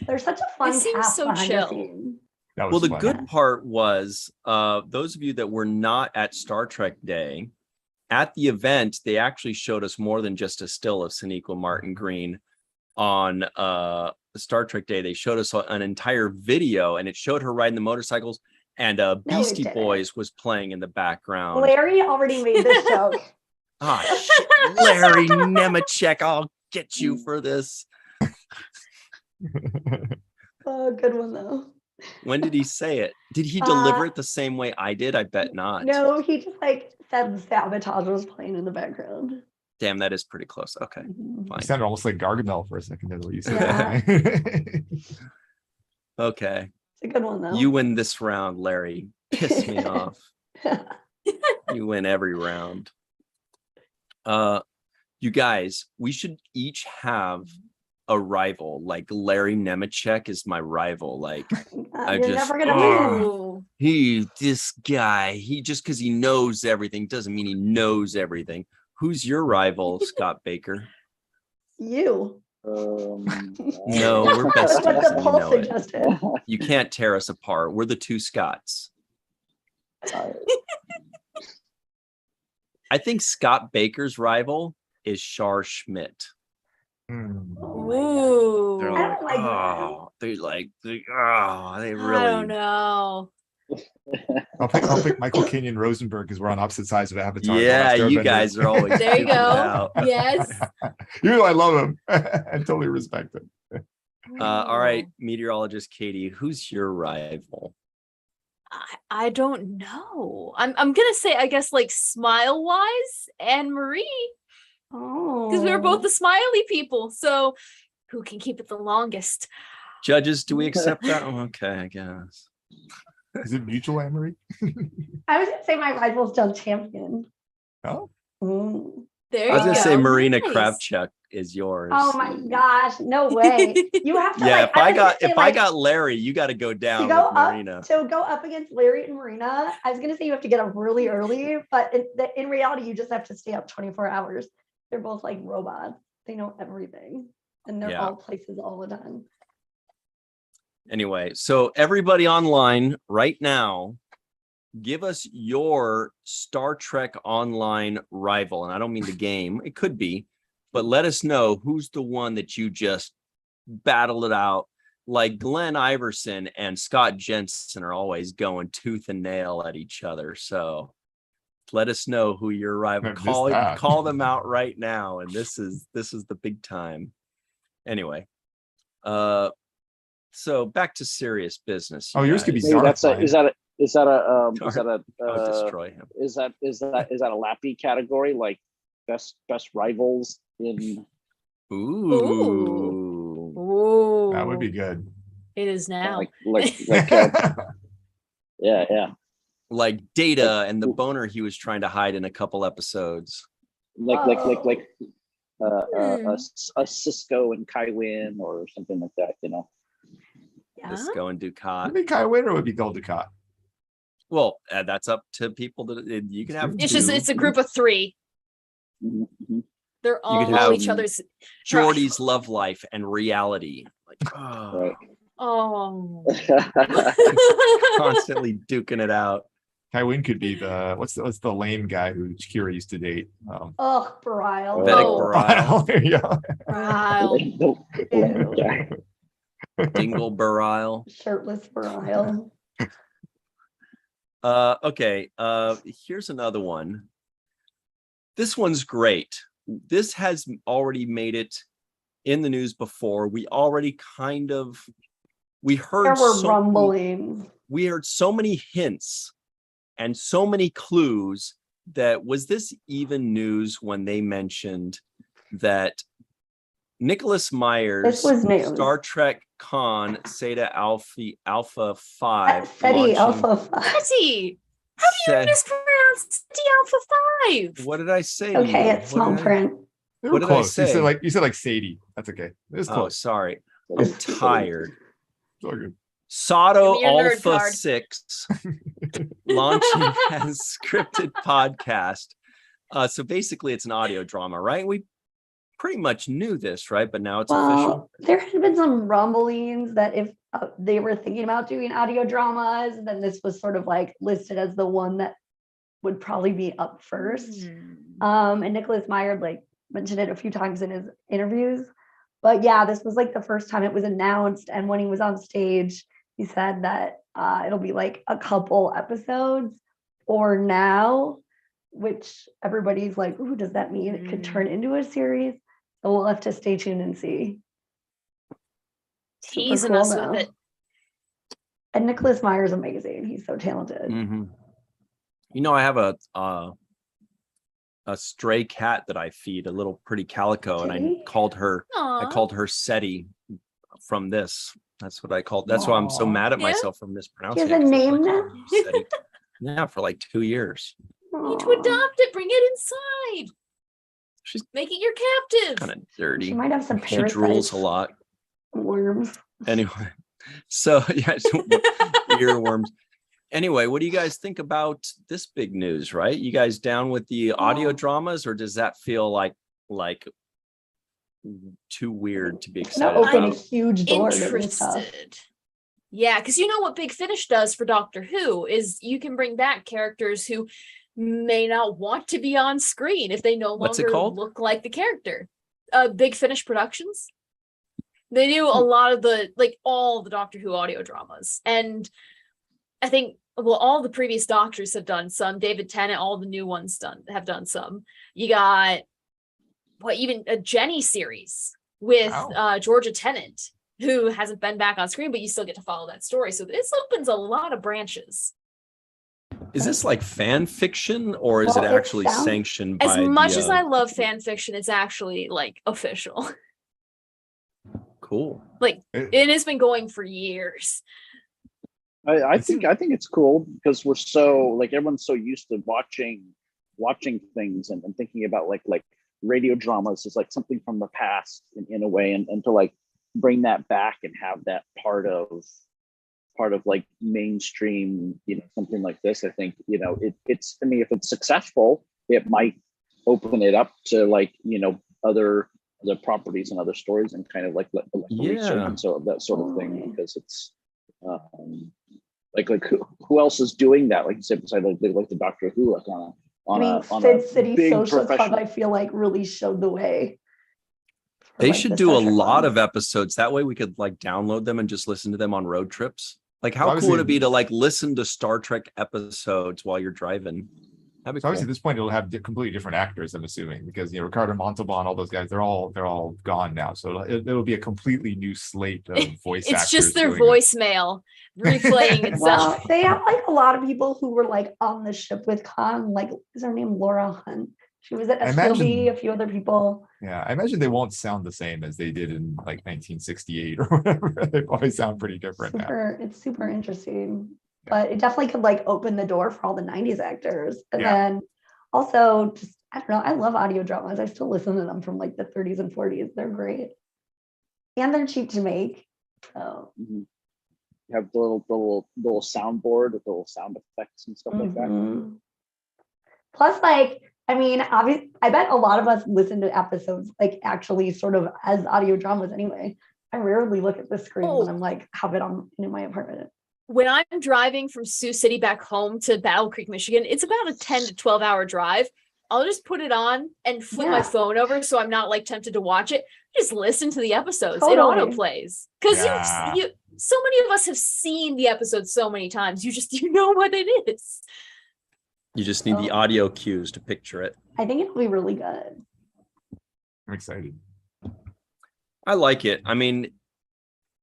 They're such a fun seem cast so behind chill. the scenes. That was Well, the fun. good part was those of you that were not at Star Trek Day, at the event, they actually showed us more than just a still of Sonequa Martin Green on Star Trek Day. They showed us an entire video, and it showed her riding the motorcycles, and it Beastie didn't. Boys was playing in the background. Larry already made this joke. Ah, shit, Larry Nemechek, I'll get you for this. Oh, good one though. When did he say it? Did he deliver it the same way I did? I bet not. No, he just like said Sabotage was playing in the background. Damn, that is pretty close. Okay, Mhm. You fine. sounded almost like Gargamel for a second there, the way you said Yeah. that. Okay, It's a good one though. you win this round, Larry. Piss me off. You win every round. You guys, we should each have a rival. Like Larry Nemechek is my rival. Like I You're just- never gonna Oh. win. this guy, he just because he knows everything doesn't mean he knows everything. Who's your rival, Scott Baker? You. No, we're That's besties. what the and you poll know it. suggested. You can't tear us apart. We're the two Scotts. I think Scott Baker's rival is Shar Schmidt. Hmm. Ooh. They're I like, don't like oh, they I really. don't know. I'll pick Michael Kenyon Rosenberg because we're on opposite sides of Avatar. The Yeah, Last you Airbender. guys are always. There you duking it go. out. Yes. Even though I love him, I totally respect him. All right, meteorologist Katie, who's your rival? I don't know. I'm gonna say, I guess, like smile wise, Anne Marie, Oh. because we were both the smiley people. So who can keep it the longest? Judges, do we accept that? Oh, okay, I guess. Is it mutual, Anne-Marie? I was gonna say my rival's John Champion. Oh, Mm. There I was you gonna go. say Marina Nice. Kravchuk is yours. Oh my gosh, no way. You have to Yeah, like, if I was gonna got say, if I like, got Larry, you got to go to down go with up Marina. to go up against Larry and Marina, I was gonna say you have to get up really early, but in reality, you just have to stay up 24 hours. They're both like robots. They know everything. And they're Yeah. all places all the time. Anyway, so everybody online right now, give us your Star Trek Online rival. And I don't mean the game, it could be, but let us know who's the one that you just battled it out. Like Glenn Iverson and Scott Jensen are always going tooth and nail at each other. So let us know who your rival. I missed that. Call them out right now. And this is the big time. Anyway, so back to serious business. Oh, you yours could be guys. Maybe that's a, Dark is that a is that a I would destroy him. is that a Lappy category, like best rivals in Ooh. Ooh. That would be good. It is now. like yeah Like Data and the boner he was trying to hide in a couple episodes. a Cisco and Kai Wynn or something like that, you know. Yeah. Disco and Ducat. Would it be Kai Wynn or would it be Gold Ducat? Well, that's up to people that you can have. It's just two. it's a group of three. Mhm. They're all could have- each other's. Jordy's love life and reality. Like, oh, Right. Oh. constantly duking it out. Kai Wynn could be the what's the lame guy who Kira used to date? Ugh, Barile. Vedic Oh. Barile, There you go. Wow. Dingle Barile. Shirtless Barile. Okay. Here's another one. This one's great. This has already made it in the news before. We already we heard There were so rumblings. we heard so many hints and so many clues that was this even news when they mentioned that Nicholas Myers, This was news. Star Trek Con Zeta Alpha 5, SETI launching- Alpha 5. SETI. How do you Said- mispronounce SETI Alpha 5? What did I say? to Okay, you? it's small What did I- print. You What were did I close. You say? said like Sadie. That's okay. It's Oh, close. sorry. I'm tired. It's all good. Sato Give me your nerd Alpha card. 6 launching as scripted podcast. So basically it's an audio drama, right? We pretty much knew this, right? But now it's official. There had been some rumblings that if they were thinking about doing audio dramas, then this was sort of like listed as the one that would probably be up first. And Nicholas Meyer like mentioned it a few times in his interviews. But yeah, this was like the first time it was announced. And when he was on stage, he said that it'll be like a couple episodes or now, which everybody's like, ooh, does that mean it could turn into a series? So we'll have to stay tuned and see. Super Teasing cool, us though. with it. And Nicholas Meyer is amazing. He's so talented. Mhm. You know, I have a stray cat that I feed, a little pretty calico, and I Kitty? called her Aw. SETI from this. That's what I called. That's why I'm so Aw. mad at Yeah? myself for mispronouncing. He has it, a 'cause it's name like, now? SETI. Yeah, for like 2 years. You need to Aw. adopt it. Bring it inside. She's Make it your captive. kind of dirty. She might have some She drools parasites. a lot. Worms. Anyway, so yeah, earworms. Anyway, what do you guys think about this big news? Right, you guys down with the audio Well- dramas, or does that feel like too weird to be It's gonna excited open a about? huge door to new stuff. Interested. Yeah, because you know what Big Finish does for Doctor Who is you can bring back characters who may not want to be on screen if they no What's it longer called? look like the character. Big Finish Productions. They do a lot of the all the Doctor Who audio dramas, and I think all the previous Doctors have done some. David Tennant, all the new ones have done some. You got even a Jenny series with Wow. Georgia Tennant, who hasn't been back on screen, but you still get to follow that story. So this opens a lot of branches. Is this like fan fiction, or is Well, it it actually sounds- sanctioned As by much the, as I love fan fiction, it's actually official. cool? It has been going for years. I think it's cool because we're so everyone's so used to watching things and thinking about like radio dramas is like something from the past in a way, and to bring that back and have that part of mainstream, something like this. I think it's I mean, if it's successful, it might open it up to other properties and other stories and kind of like a resurgence of that sort of thing, because it's who else is doing that, like you said, besides the Doctor Who, on Sid a City big Social Club, professional. I feel like really showed the way. for, They like, should the do Star a Trek lot ones. of episodes. That way we could download them and just listen to them on road trips. How cool Obviously- would it be to listen to Star Trek episodes while you're driving? That'd be So obviously, cool. at this point, it'll have completely different actors, I'm assuming, because Ricardo Montalban, all those guys, they're all gone now. So it'll be a completely new slate of voice actors. It's just their doing it. voicemail replaying itself. Well, they have a lot of people who were on the ship with Khan. Is her name Laura Hunt? She was at I SPLB, imagine- a few other people. Yeah, I imagine they won't sound the same as they did in 1968 or whatever. They probably sound pretty different now. It's super interesting. Yeah. But it definitely could open the door for all the 90s actors. And Yeah. then also just I don't know, I love audio dramas. I still listen to them from the 30s and 40s. They're great. And they're cheap to make. So You have the little soundboard with the little sound effects and stuff like that. mhm. Plus, obviously, I bet a lot of us listen to episodes actually sort of as audio dramas anyway. I rarely look at the screen when I'm have it on in my apartment. When I'm driving from Sioux City back home to Battle Creek, Michigan, it's about a 10 to 12 hour drive. I'll just put it on and flip my Yeah. phone over so I'm not tempted to watch it. Just listen to the episodes. It Totally. auto plays. Because Yeah. you so many of us have seen the episode so many times. You know what it is. You just need the Oh. audio cues to picture it. I think it'll be really good. I'm excited. I like it. I mean,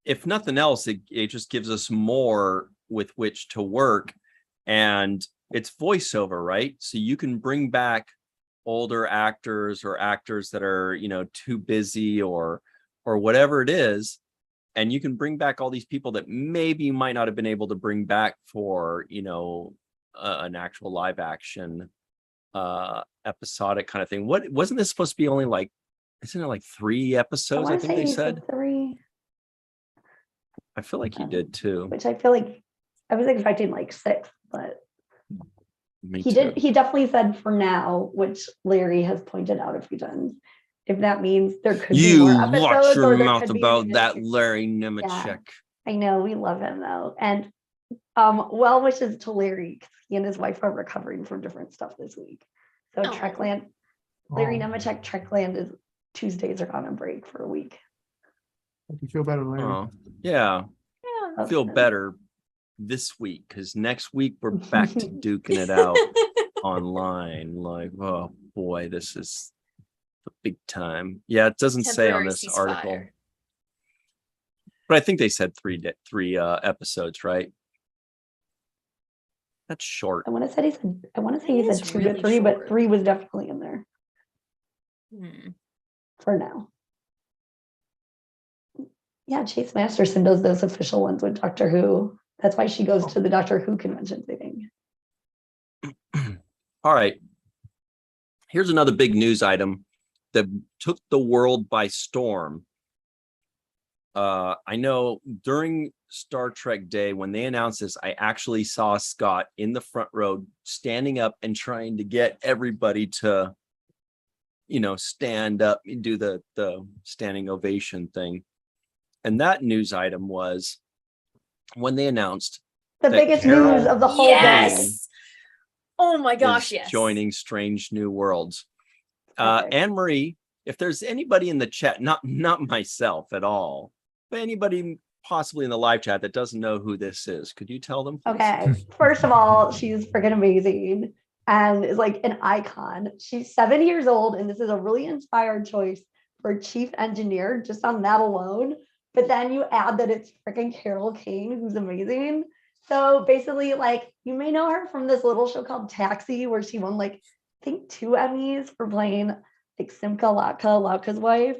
if nothing else, it just gives us more with which to work. And it's voiceover, right? So you can bring back older actors or actors that are, you know, too busy or whatever it is. And you can bring back all these people that maybe you might not have been able to bring back for, you know, an actual live action episodic kind of thing. What wasn't this supposed to be only like, isn't it like 3 episodes? I think they said 3. I feel like you did too. Which I feel like I was expecting like 6, but Me he too. he definitely said for now, which Larry has pointed out a few times, if that means there could be You more watch episodes your or there mouth could be about an that addition. Larry Nemechek. I know, we love him though. And well wishes to Larry, 'cause he and his wife are recovering from different stuff this week. So Oh. Trekland, Larry Nemechek, Trekland is Tuesdays are on a break for a week. Hope you feel better, Larry. Oh, yeah. Yeah. Feel better this week because next week we're back to duking it out online. Like, oh boy, this is the big time. Yeah, it doesn't say on Temporary this article, ceasefire. but I think they said three episodes, right? That's short. I want to say he said It he is said 2 really to 3, but short. 3 was definitely in there Hmm. for now. Yeah, Chase Masterson does those official ones with Doctor Who. That's why she goes to the Doctor Who conventions, I think. All right. Here's another big news item that took the world by storm. I know during Star Trek Day, when they announced this, I actually saw Scott in the front row standing up and trying to get everybody to, you know, stand up and do the standing ovation thing. And that news item was when they announced The that biggest Carol news of the whole day. Yes. Oh my gosh, is yes. joining Strange New Worlds. Epic. Anne-Marie, if there's anybody in the chat, not myself at all, but anybody possibly in the live chat that doesn't know who this is, could you tell them, please? Okay, first of all, she's freaking amazing and is like an icon. She's 7 years old, and this is a really inspired choice for chief engineer just on that alone. But then you add that it's freaking Carol Kane, who's amazing. So basically, like, you may know her from this little show called Taxi, where she won like, I think 2 Emmys for playing like Simca Lauka's wife.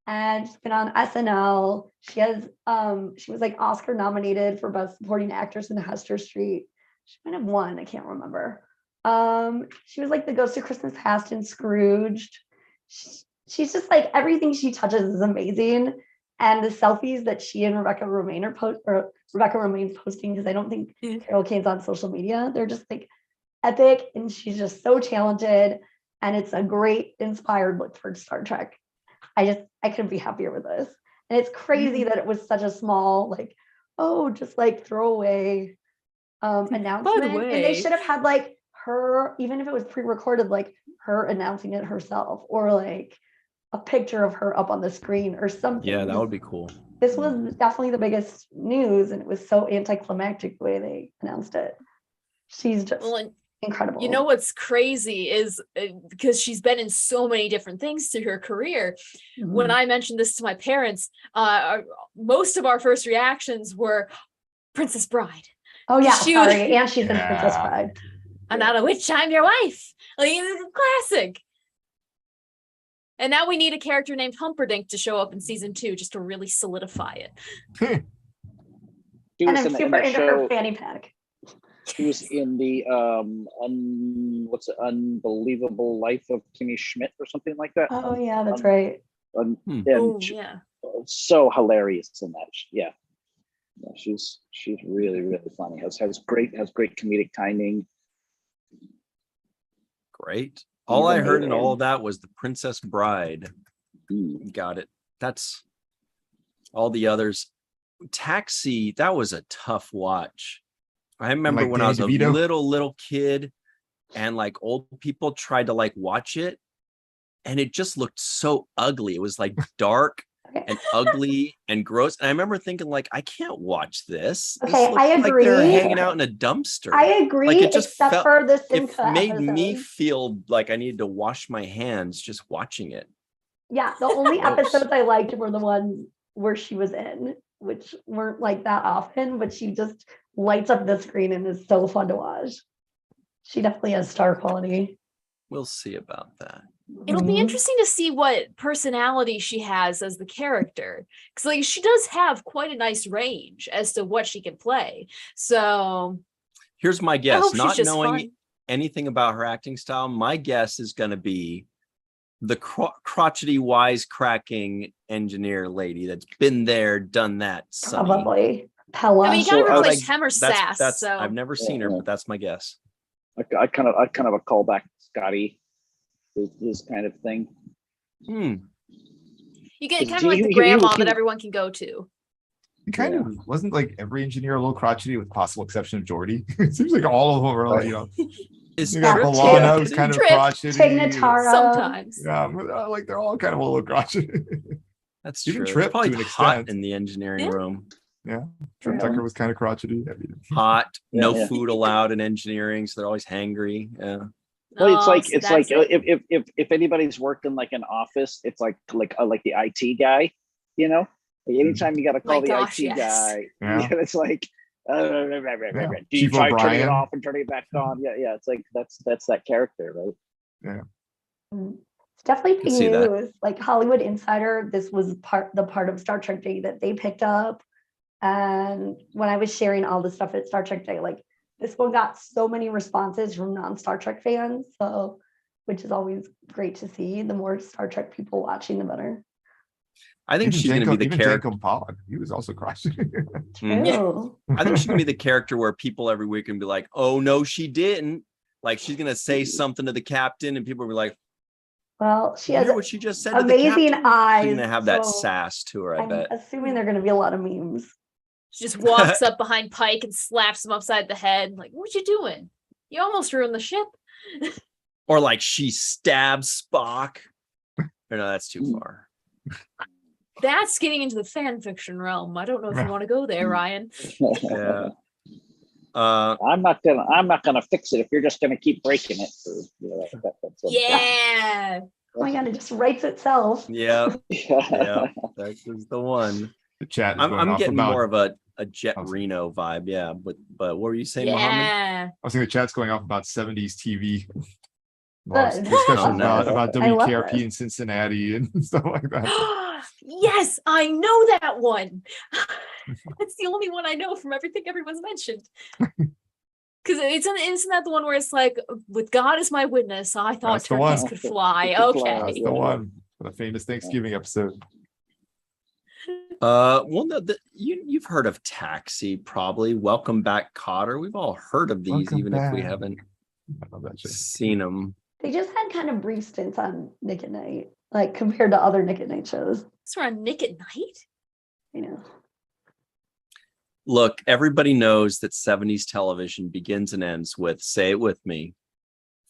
And she's been on SNL. She was like Oscar nominated for Best Supporting Actress in Hester Street. She might have won, I can't remember. She was like the Ghost of Christmas Past in Scrooged. She's just like, everything she touches is amazing. And the selfies that she and Rebecca Romaine's posting, because I don't think Carol Kane's on social media, they're just like epic, and she's just so talented, and it's a great inspired look for Star Trek. I couldn't be happier with this. And it's crazy that it was such a small, like, just like throwaway announcement. And they should have had like her, even if it was pre-recorded, like her announcing it herself, or like a picture of her up on the screen or something. Yeah, that would be cool. This was definitely the biggest news, and it was so anticlimactic the way they announced it. She's just incredible. You know what's crazy is because she's been in so many different things through her career. Mm-hmm. When I mentioned this to my parents, most of our first reactions were Princess Bride. Oh yeah, sorry, and she's in Princess Bride. I'm not a witch, I'm your wife. Like, it's a classic. And now we need a character named Humperdinck to show up in season 2 just to really solidify it. And I'm super into her fanny pack. She was in the Unbelievable Life of Kimmy Schmidt or something like that. Oh yeah, that's right. So hilarious in that. Yeah, she's really funny. Has great comedic timing. Great. All I heard in all of that was the Princess Bride. Got it. That's all the others. Taxi, that was a tough watch. I remember when I was a little kid and like old people tried to like watch it, and it just looked so ugly. It was like dark and ugly and gross. And I remember thinking like, I can't watch this. Okay, I agree. Like they're hanging out in a dumpster. I agree, like it just except for the Simca It made episode. me feel like I needed to wash my hands just watching it. Yeah, the only episodes I liked were the ones where she was in, which weren't like that often, but she just lights up the screen and is so fun to watch. She definitely has star quality. We'll see about that. It'll be Mhm. interesting to see what personality she has as the character. Because like she does have quite a nice range as to what she can play. So Here's my I guess, hope she's not just knowing fun. anything about her acting style, my guess is going to be the crotchety, wisecracking engineer lady that's been there, done that. Sunny. Probably Pella. I mean, you kind of So, replace I- him or Sass. That's So I've never seen her, but that's my guess. I kind of a callback Scotty, his kind of thing. you get kind of He- like the he- grandma he- that everyone can go to. It kind of wasn't like every engineer a little crotchety, with possible exception of Jordy. It seems like all of them are like, Is you got Trip Balana, who's crotchety? kind of Trip, crotchety. Tignatara. Sometimes. Yeah, like they're all kind of a little crotchety. That's Even true. Trip, It's probably to an hot extent. in the engineering Yeah. room. Yeah, Trip Tucker was kind of crotchety. I mean, Hot, no Yeah. food allowed in engineering, so they're always hangry. Yeah. Well, Oh, so it's like that's it. if anybody's worked in like an office, it's like the IT guy, you know. Like anytime you got to call My the gosh, IT yes. guy, Yeah. it's like, do you Chief try turning it O'Brien. off and turning it back on? Yeah. It's like that's that character, right? It's definitely Could big see that. news. Like Hollywood Insider, this was part of Star Trek Day that they picked up. And when I was sharing all the stuff at Star Trek Day, like this one got so many responses from non-Star Trek fans. So, which is always great to see. The more Star Trek people watching, the better. I think she's going to be the character. Janko Pollock, he was also crotchety. Mhm. True. I think she's going to be the character where people every week can be like, "Oh no, she didn't." Like she's going to say something to the captain, and people will be like, Well, she "You has hear what she just said to the amazing captain?" eyes. She's going to have that so sass to her. I I'm bet. assuming they're going to be a lot of memes. She just walks up behind Pike and slaps him upside the head. Like, what you doing? You almost ruined the ship. Or like she stabs Spock. Or no, that's too far. That's getting into the fan fiction realm. I don't know if you want to go there, Ryan. Yeah. I'm not gonna fix it if you're just gonna keep breaking it. That's what- Yeah. Oh my god, it just writes itself. Yeah. Yeah. That is the one. The chat is going I'm off getting about. more of a Jet Okay. Reno vibe. Yeah. But what were you saying, Mohammed? Yeah. I was thinking the chat's going off about 70s TV. Good. Discussions Oh, about I love WKRP this. in Cincinnati and stuff like that. Yes, I know that one. That's the only one I know from everything everyone's mentioned. Because isn't that the one where it's like, with God as my witness, I thought That's the turkeys one. could fly. Could fly, Okay. That's the one. The famous Thanksgiving episode. Well, no, you've heard of Taxi, probably. Welcome Back, Cotter. We've all heard of these, Welcome even if we back. haven't I love that shit. seen them. They just had kind of brief stints on Nick at Night, like compared to other Nick at Night shows. So we're on Nick at Night? You know. Look, everybody knows that 70s television begins and ends with, say it with me,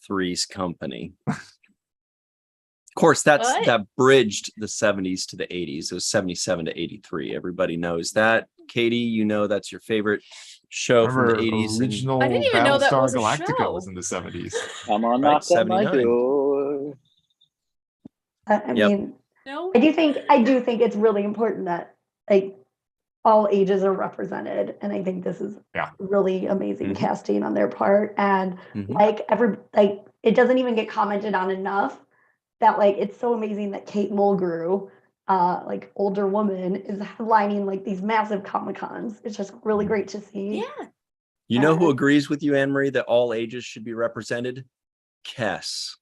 Three's Company. Of course, that bridged the 70s to the 80s. It was 77 to 83. Everybody knows that. Katie, you know that's your favorite show from the 80s. Original I didn't even know that Battlestar was a Galactica show. was in the 70s. Come on, Right, knock on my 79. door. I Yep. mean, No? I do think it's really important that like all ages are represented, and I think this is really amazing Mhm. casting on their part. And Mhm. like it doesn't even get commented on enough that like it's so amazing that Kate Mulgrew, like older woman, is headlining like these massive Comic Cons. It's just really great to see. Yeah. You know who agrees with you, Anne Marie, that all ages should be represented? Kess.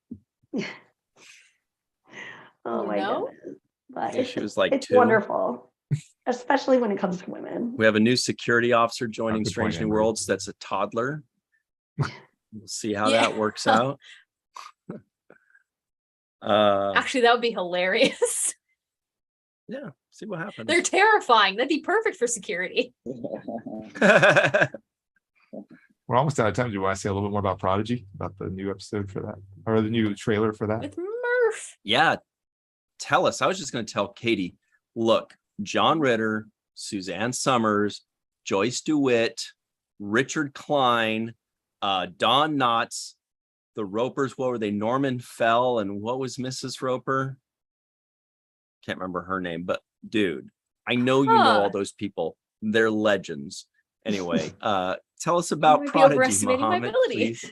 Oh my No? goodness. But Yeah, she was like it's 2. wonderful, especially when it comes to women. We have a new security officer joining Good Strange point, New Anne Marie. Worlds. That's a toddler. We'll see how Yeah. that works out. Actually, that would be hilarious. Yeah, see what happens. They're terrifying. That'd be perfect for security. We're almost out of time. Do you want to say a little bit more about Prodigy, about the new episode for that, or the new trailer for that? With Murph. Yeah, tell us. I was just going to tell Katie, look, John Ritter, Suzanne Summers, Joyce DeWitt, Richard Klein, Don Knotts, the Ropers, what were they? Norman Fell, and what was Mrs. Roper? Can't remember her name, but dude, I know you know all those people. They're legends. Anyway, tell us about might be Prodigy, overestimating my Muhammad, ability. please.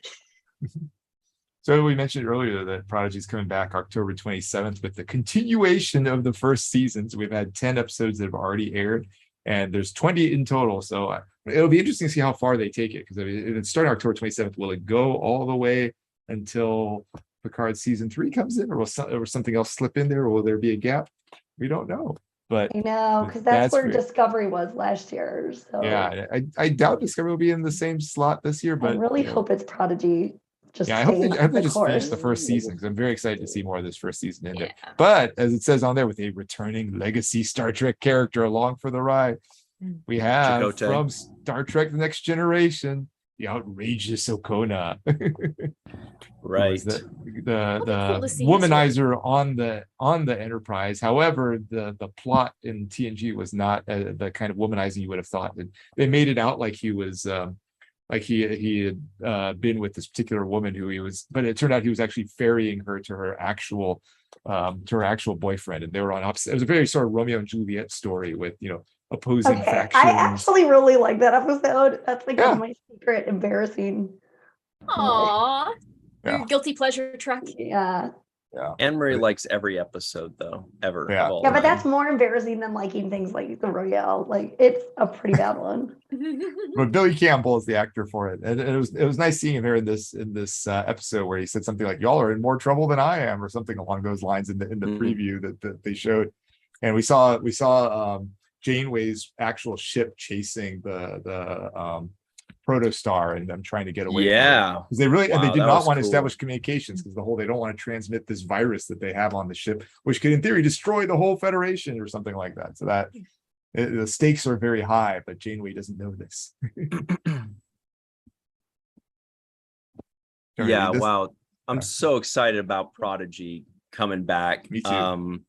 So we mentioned earlier that Prodigy is coming back October 27th with the continuation of the first season. So we've had 10 episodes that have already aired, and there's 20 in total. So it'll be interesting to see how far they take it, because if it's starting October 27th, will it go all the way until Picard season 3 comes in, or will something else slip in there, or will there be a gap? We don't know. But I know, because that's where Discovery was last year. So yeah, I doubt Discovery will be in the same slot this year, but I really hope it's Prodigy. I hope they just finish the first season, because I'm very excited to see more of this first season in there. Yeah. But as it says on there, with a returning legacy Star Trek character along for the ride, we have Chakotay. from Star Trek: The Next Generation, the outrageous Okona. Right. The Cool to see his womanizer on the Enterprise. However, the plot in TNG was not the kind of womanizing you would have thought. They made it out like he was like he had been with this particular woman who he was, but it turned out he was actually ferrying her to her actual boyfriend, and they were on opposite. It was a very sort of Romeo and Juliet story with opposing factions. I actually really like that episode. That's like one of my secret embarrassing. Aww. Yeah. Your guilty pleasure track. Yeah. Anne-Marie likes every episode though, ever. Yeah. of all Yeah, but time. that's more embarrassing than liking things like the Royale. Like, it's a pretty bad one. But Billy Campbell is the actor for it, and it was nice seeing him here in this episode where he said something like, "Y'all are in more trouble than I am," or something along those lines in the preview that they showed, and we saw Janeway's actual ship chasing the Protostar and them trying to get away. Yeah, because they really and they Wow, did that not was want to cool. establish communications, because they don't want to transmit this virus that they have on the ship, which could in theory destroy the whole Federation or something like that. So that the stakes are very high, but Janeway doesn't know this. Yeah, wow. I'm Yeah. so excited about Prodigy coming back. Me too.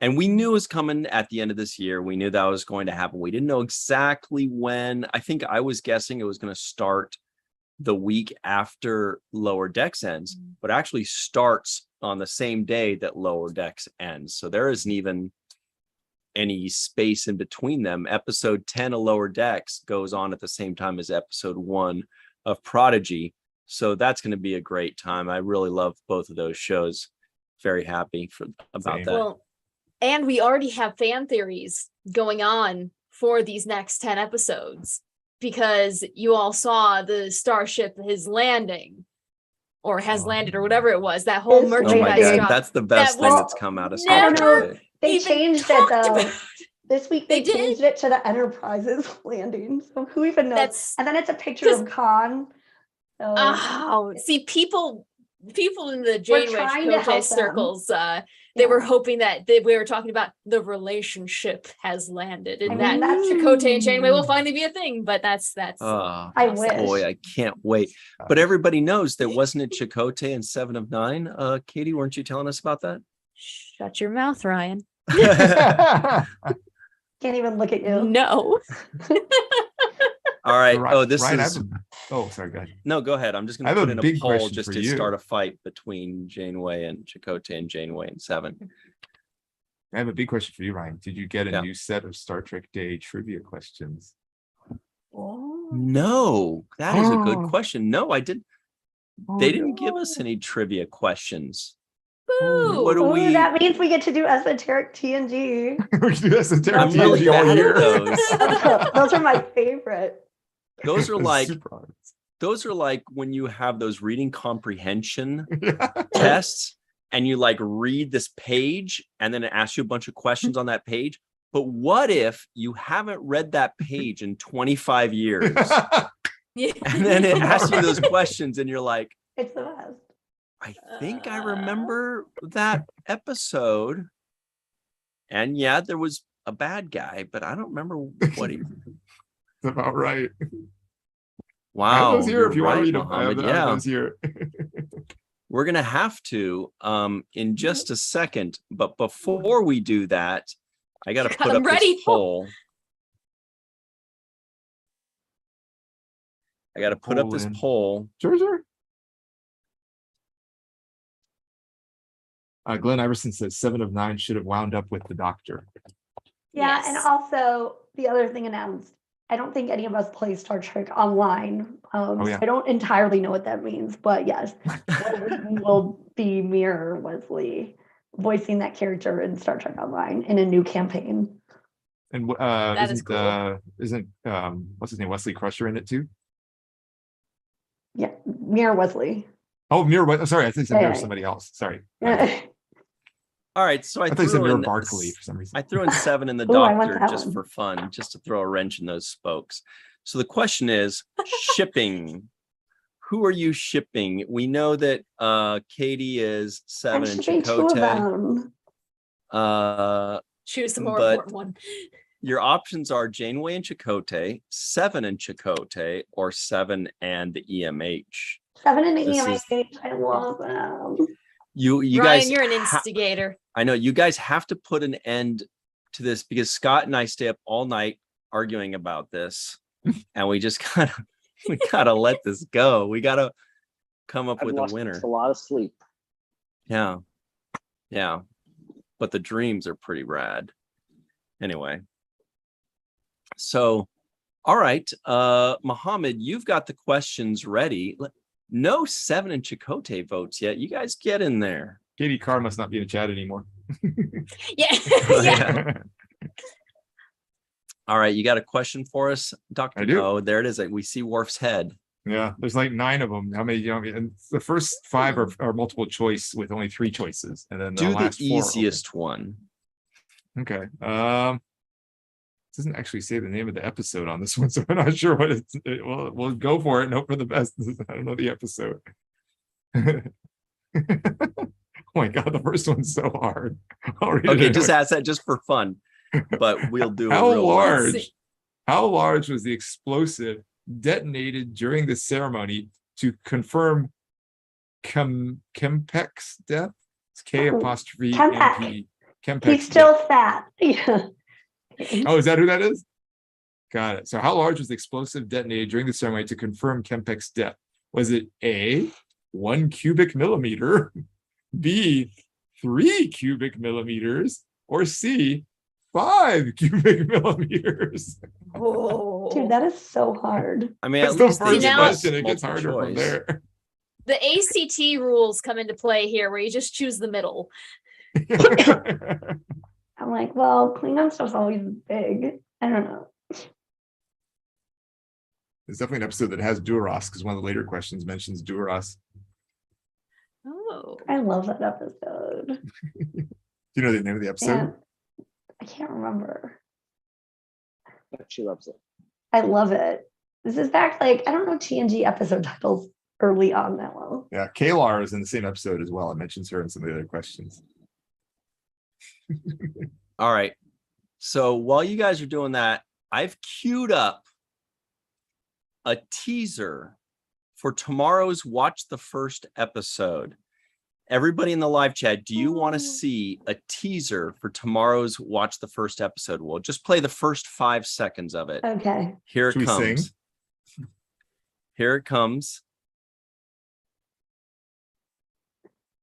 And we knew it was coming at the end of this year. We knew that was going to happen. We didn't know exactly when. I think I was guessing it was going to start the week after Lower Decks ends, but actually starts on the same day that Lower Decks ends. So there isn't even any space in between them. Episode 10 of Lower Decks goes on at the same time as episode 1 of Prodigy. So that's going to be a great time. I really love both of those shows. Very happy about Same. that. Well, and we already have fan theories going on for these next 10 episodes, because you all saw the starship is landing or has landed or whatever it was. That whole It's Oh my merchandise landing. God, drop. that's the best That thing was that's come out of I Star don't know. Trek. They Even changed it talked though. about- This week They they did? changed it to the Enterprise's landing. So who even knows? That's And then it's a picture of Khan. So oh, see, people in the We're Janeway trying to Chakotay help them. circles, they were hoping that we were talking about the relationship has landed, and I that mean, that's Chakotay and Janeway will finally be a thing. But that's Oh, I how sad. wish. boy, I can't wait. But everybody knows that wasn't it Chakotay and 7 of 9? Katie, weren't you telling us about that? Shut your mouth, Ryan. Can't even look at you. No. All right. Ryan- Oh, this Ryan, I is have sorry, go ahead. no. Go ahead. I'm just I going have to a put in big a poll question just for to you. start a fight between Janeway and Chakotay and Janeway and 7. I have a big question for you, Ryan. Did you get a Yeah. new set of Star Trek Day trivia questions? No, that is a good question. No, I didn't. They didn't give us any trivia questions. Boo. What do Ooh, we? that means we get to do esoteric TNG. We do this in I'm really TNG all bad year. at those. Those are my favorite. Those are like Super hard. those are like when you have those reading comprehension Yeah. tests and you like read this page and then it asks you a bunch of questions on that page. But what if you haven't read that page in 25 years and then it asks you those questions and you're like, It's the best. I think I remember that episode. And yeah, there was a bad guy, but I don't remember what he. That's about right. I Wow, have those here you're if you want to right, read them. I have Mohammed. Yeah, those here. we're gonna have to in just a second. But before we do that, I gotta You put got up 'em ready? this poll. I gotta put up this in. poll. Sure. Glenn Iverson says 7 of 9 should have wound up with the Doctor. Yeah, and Yes. also the other thing announced I don't think any of us play Star Trek online. Oh, yeah. So I don't entirely know what that means, but yes, will be Mirror Wesley voicing that character in Star Trek Online in a new campaign. And That is isn't cool. isn't what's his name, Wesley Crusher in it too? Yeah, Mirror Wesley. Oh, Mirror. Sorry, I think it's Mirror Yeah. somebody else. Sorry. All right, so I I thought you said threw Mirror in Barkley for some reason. I threw in 7 in the Ooh, I want doctor that just one. for fun, just to throw a wrench in those spokes. So the question is shipping. Who are you shipping? We know that Katie is 7 I'm in shipping 2 of Chakotay. them. Choose the more But- important one. Your options are Janeway and Chakotay, 7 in Chakotay, or 7 and the EMH. 7 in the This EMH. I love them. You Ryan, guys, you're an instigator. I know you guys have to put an end to this because Scott and I stay up all night arguing about this, and we just gotta let this go. We gotta come up I've with a lost winner. a lot of sleep. Yeah, but the dreams are pretty rad. Anyway, so all right, Mohammed, you've got the questions ready. No 7 in Chakotay votes yet. You guys get in there. Katie Carr must not be in chat anymore. Yeah. Oh, yeah. All right, you got a question for us, Doctor? I do. Oh, there it is. We see Worf's head. Yeah, there's like 9 of them. How many? And the first 5 are multiple choice with only 3 choices, and then the Do the last 4 are open. easiest one. Okay. It doesn't actually say the name of the episode on this one, so I'm not sure what it's. We'll go for it and hope for the best. I don't know the episode. Oh my god, the first one's so hard. Okay, just ask that just for fun, but we'll do it. How real large? See. How large was the explosive detonated during the ceremony to confirm Kempek's death? It's K apostrophe Kempek. MP. Kempek's He's still death. fat. Yeah. Oh, is that who that is? Got it. So how large was the explosive detonated during the ceremony to confirm Kempek's death? Was it A, 1 cubic millimeter, B, 3 cubic millimeters, or C, 5 cubic millimeters? Oh. Dude, that is so hard. I mean, That's at the least they first give now- us question. It gets multiple harder from choice. there. The ACT rules come into play here where you just choose the middle. I'm like, well, Klingon stuff's always big. I don't know. There's definitely an episode that has Duras because one of the later questions mentions Duras. Oh. I love that episode. Do you know the name of the episode? Man, I can't remember. But she loves it. I love it. This is back like, I don't know TNG episode titles early on that well. Yeah, Kalar is in the same episode as well. It mentions her in some of the other questions. All right. So while you guys are doing that, I've queued up a teaser for tomorrow's Watch the First episode. Everybody in the live chat, do you want to see a teaser for tomorrow's Watch the First episode? We'll just play the first 5 seconds of it. Okay. Here it Should we sing? comes. Here it comes.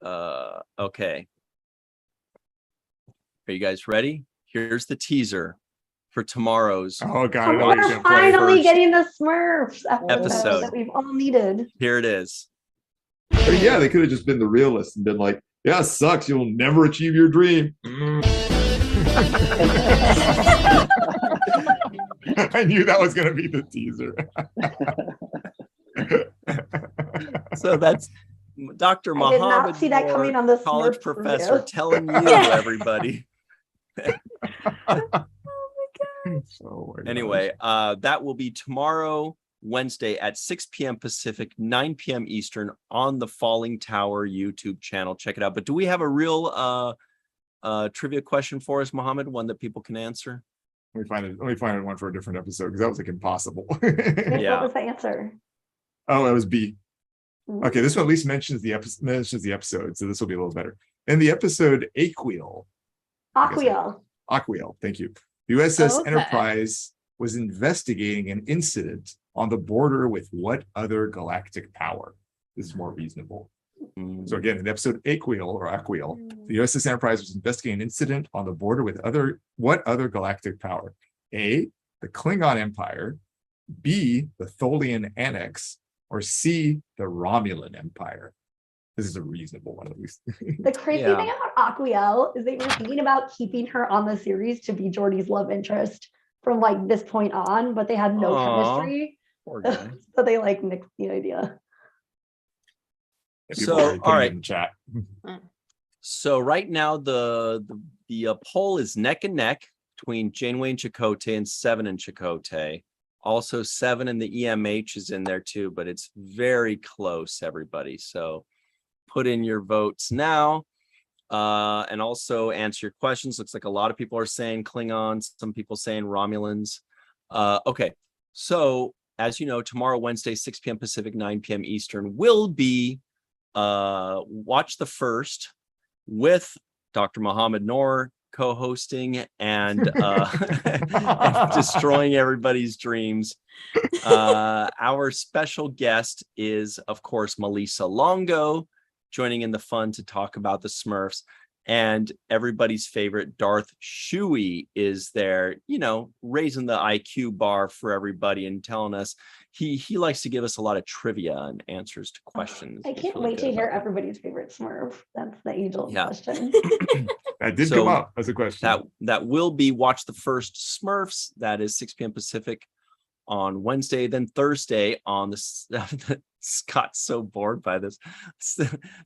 Okay. Are you guys ready? Here's the teaser for tomorrow's. Oh god, I know We're what you're gonna play. finally first getting the Smurfs episode. that we've all needed. Here it is. I mean, yeah, they could have just been the realist and been like, yeah, it sucks. You'll never achieve your dream. I knew that was going to be the teaser. So that's Dr. I did not Mohammed see that Moore, coming on the college Smurf professor, review. telling you, everybody. Oh my Anyway, that will be tomorrow, Wednesday at 6 p.m. Pacific, 9 p.m. Eastern on the Falling Tower YouTube channel. Check it out. But do we have a real trivia question for us, Mohammed? One that people can answer? Let me find one for a different episode because that was like impossible. Yeah. What was the answer? Oh, it was B. Okay, this one at least mentions the episode, so this will be a little better. In the episode Aquil, Aquil. thank you. The USS Okay. Enterprise was investigating an incident on the border with what other galactic power? This is more reasonable. So again, in the episode Aquil, the USS Enterprise was investigating an incident on the border with what other galactic power? A, the Klingon Empire, B, the Tholian Annex, or C, the Romulan Empire? This is a reasonable one, at least. The crazy Yeah. thing about Aquiel is they were thinking about keeping her on the series to be Geordi's love interest from like this point on, but they had no Aw, chemistry. poor guy. So they like nixed the idea. People So, are putting all right. it in the chat. So right now the poll is neck and neck between Janeway and Chakotay and Seven and Chakotay. Also, Seven and the EMH is in there too, but it's very close, everybody. So put in your votes now, and also answer your questions. Looks like a lot of people are saying Klingons, some people saying Romulans. Okay, so as you know, tomorrow, Wednesday, 6 p.m. Pacific, 9 p.m. Eastern, will be Watch the First with Dr. Mohammed Noor co-hosting and destroying everybody's dreams. Our special guest is, of course, Melissa Longo, joining in the fun to talk about the Smurfs. And everybody's favorite Darth Shuey is there, you know, raising the IQ bar for everybody and telling us he likes to give us a lot of trivia and answers to questions. I He's can't really wait good to hear about that. everybody's favorite Smurf. That's the age-old Yeah. question. That did So come up as a question. That will be Watch the First Smurfs. That is 6 p.m. Pacific on Wednesday. Then Thursday on the Scott's so bored by this.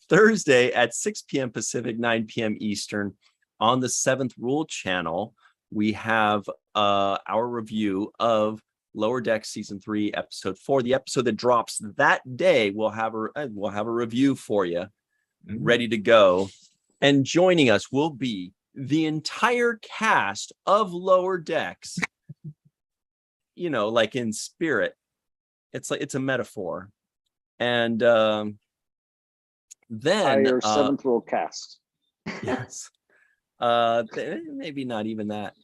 Thursday at 6 p.m. Pacific, 9 p.m. Eastern on the Seventh Rule channel, we have our review of Lower Deck Season 3, Episode 4. The episode that drops that day, we'll have a review for you, ready to go. And joining us will be the entire cast of Lower Decks. You know, like in spirit. It's like it's a metaphor. And then Our seventh rule cast. yes. Maybe not even that.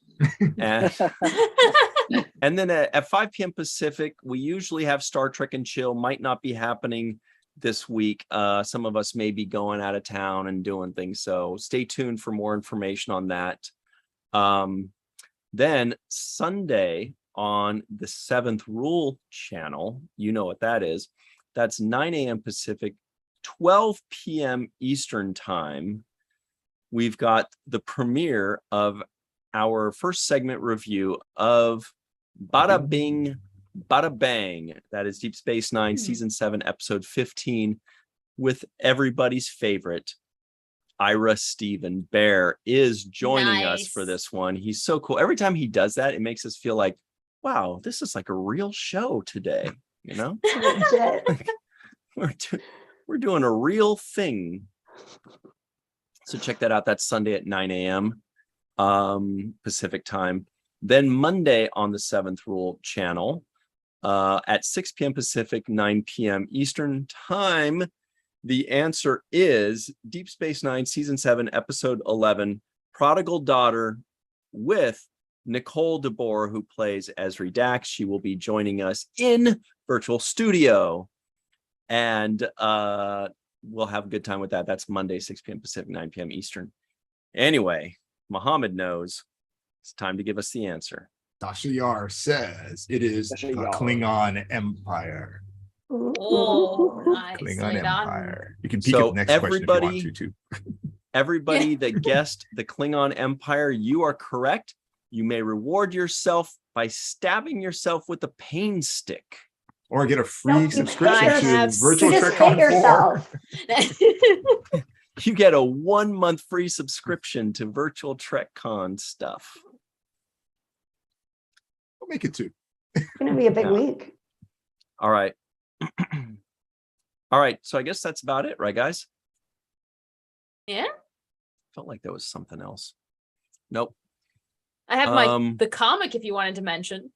And then at 5 p.m. Pacific, we usually have Star Trek and Chill. Might not be happening this week. Some of us may be going out of town and doing things. So stay tuned for more information on that. Then Sunday on the Seventh Rule channel, you know what that is. That's 9 a.m. Pacific, 12 p.m. Eastern time. We've got the premiere of our first segment review of Bada Bing, Bada Bang. That is Deep Space Nine, Season 7, Episode 15, with everybody's favorite, Ira Stephen Bear is joining us for this one. He's so cool. Every time he does that, it makes us feel like, wow, this is like a real show today, you know? We're doing a real thing. So check that out. That's Sunday at 9 a.m. Pacific time. Then Monday on the Seventh Rule channel at 6 p.m. Pacific, 9 p.m. Eastern time. The answer is Deep Space Nine, Season 7, Episode 11, Prodigal Daughter, with Nicole DeBoer, who plays Esri Dax. She will be joining us in virtual studio. And we'll have a good time with that. That's Monday, 6 p.m. Pacific, 9 p.m. Eastern. Anyway, Mohammed knows. It's time to give us the answer. Dasha Yar says it is the Klingon Empire. Oh, nice. Klingon Right on. Empire. You can peek at the next question if you want to, too. Everybody that guessed the Klingon Empire, you are correct. You may reward yourself by stabbing yourself with a pain stick. Or get a free subscription to Virtual Trek Con 4. You get a 1-month free subscription to Virtual Trek Con stuff. I'll make it 2. It's going to be a big week. All right. All right. So I guess that's about it, right, guys? Yeah. Felt like there was something else. Nope. I have the comic if you wanted to mention.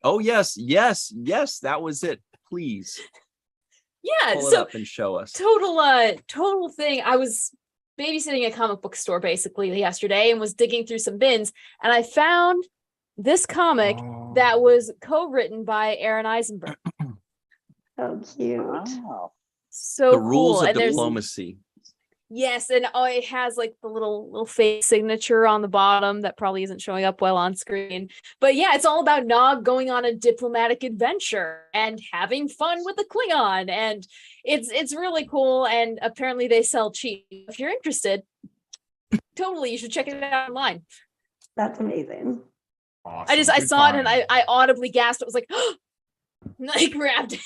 Oh, yes. That was it. Please. Yeah. Pull it So up and show us. total thing. I was babysitting a comic book store basically yesterday and was digging through some bins, and I found this comic that was co-written by Aaron Eisenberg. So cute. Wow. So The rules cool. of diplomacy. Yes, and it has like the little face signature on the bottom that probably isn't showing up well on screen. But yeah, it's all about Nog going on a diplomatic adventure and having fun with the Klingon, and it's really cool. And apparently they sell cheap. If you're interested, totally, you should check it out online. That's amazing. Awesome. I Good saw it and find. I audibly gasped. It was like, and I grabbed it.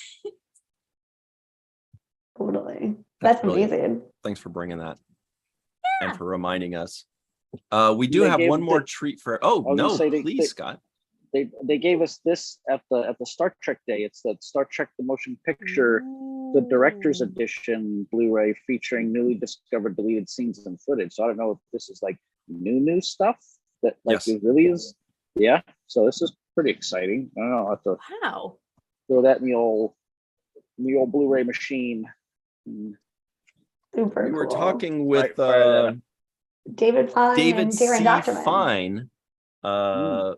Totally. That's brilliant. amazing. Thanks for bringing that and Yeah. for reminding us. We do They have gave one more the- treat for. I Oh was no, gonna say please, Scott. They gave us this at the Star Trek Day. It's the Star Trek the Motion Picture, the director's Ooh. edition Blu-ray featuring newly discovered deleted scenes and footage. So I don't know if this is like new stuff that like Yes. it really is. Yeah. So this is pretty exciting. I don't know. I'll have to Wow. throw that in the old Blu-ray machine. Super We were cool. talking with Fire that up. David Fine David and Darren C. Dochterman. Fine,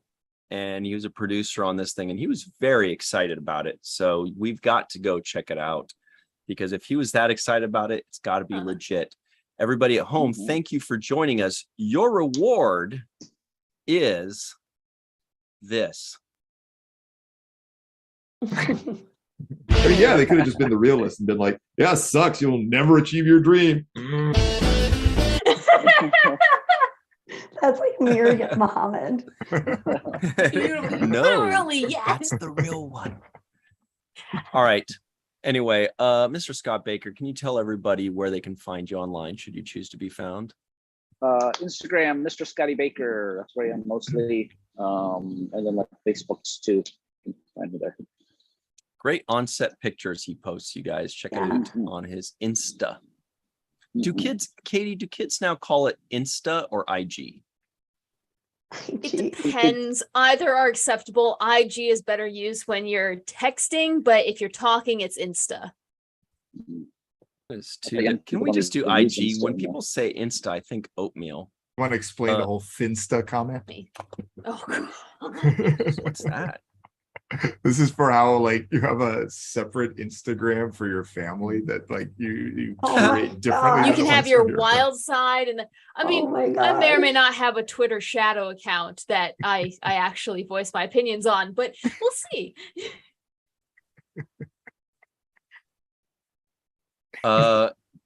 and he was a producer on this thing, and he was very excited about it. So we've got to go check it out, because if he was that excited about it, it's got to be legit. Everybody at home, Mhm. thank you for joining us. Your reward is this. I mean, yeah, they could have just been the realist and been like, "Yeah, sucks. You'll never achieve your dream." That's like Mir against Muhammad. No, Really, yeah. that's the real one. All right. Anyway, Mr. Scott Baker, can you tell everybody where they can find you online should you choose to be found? Instagram, Mr. Scotty Baker. That's where I am mostly. And then like Facebooks too. You can find me there. Great on-set pictures he posts, you guys. Check it Yeah. out on his Insta. Do Mhm. kids, Katie, do kids now call it Insta or IG? It depends. Either are acceptable. IG is better used when you're texting, but if you're talking, it's Insta. It's I too, think can people we don't just do even use IG? Insta When anymore. people say Insta, I think oatmeal. Want to explain the whole Finsta comment? Oh, God. What's that? This is for how like you have a separate Instagram for your family that like you Oh my curate differently. God. You than can the have ones your for your wild side, and I mean, oh my I may or may God. not have a Twitter shadow account that I actually voice my opinions on, but we'll see.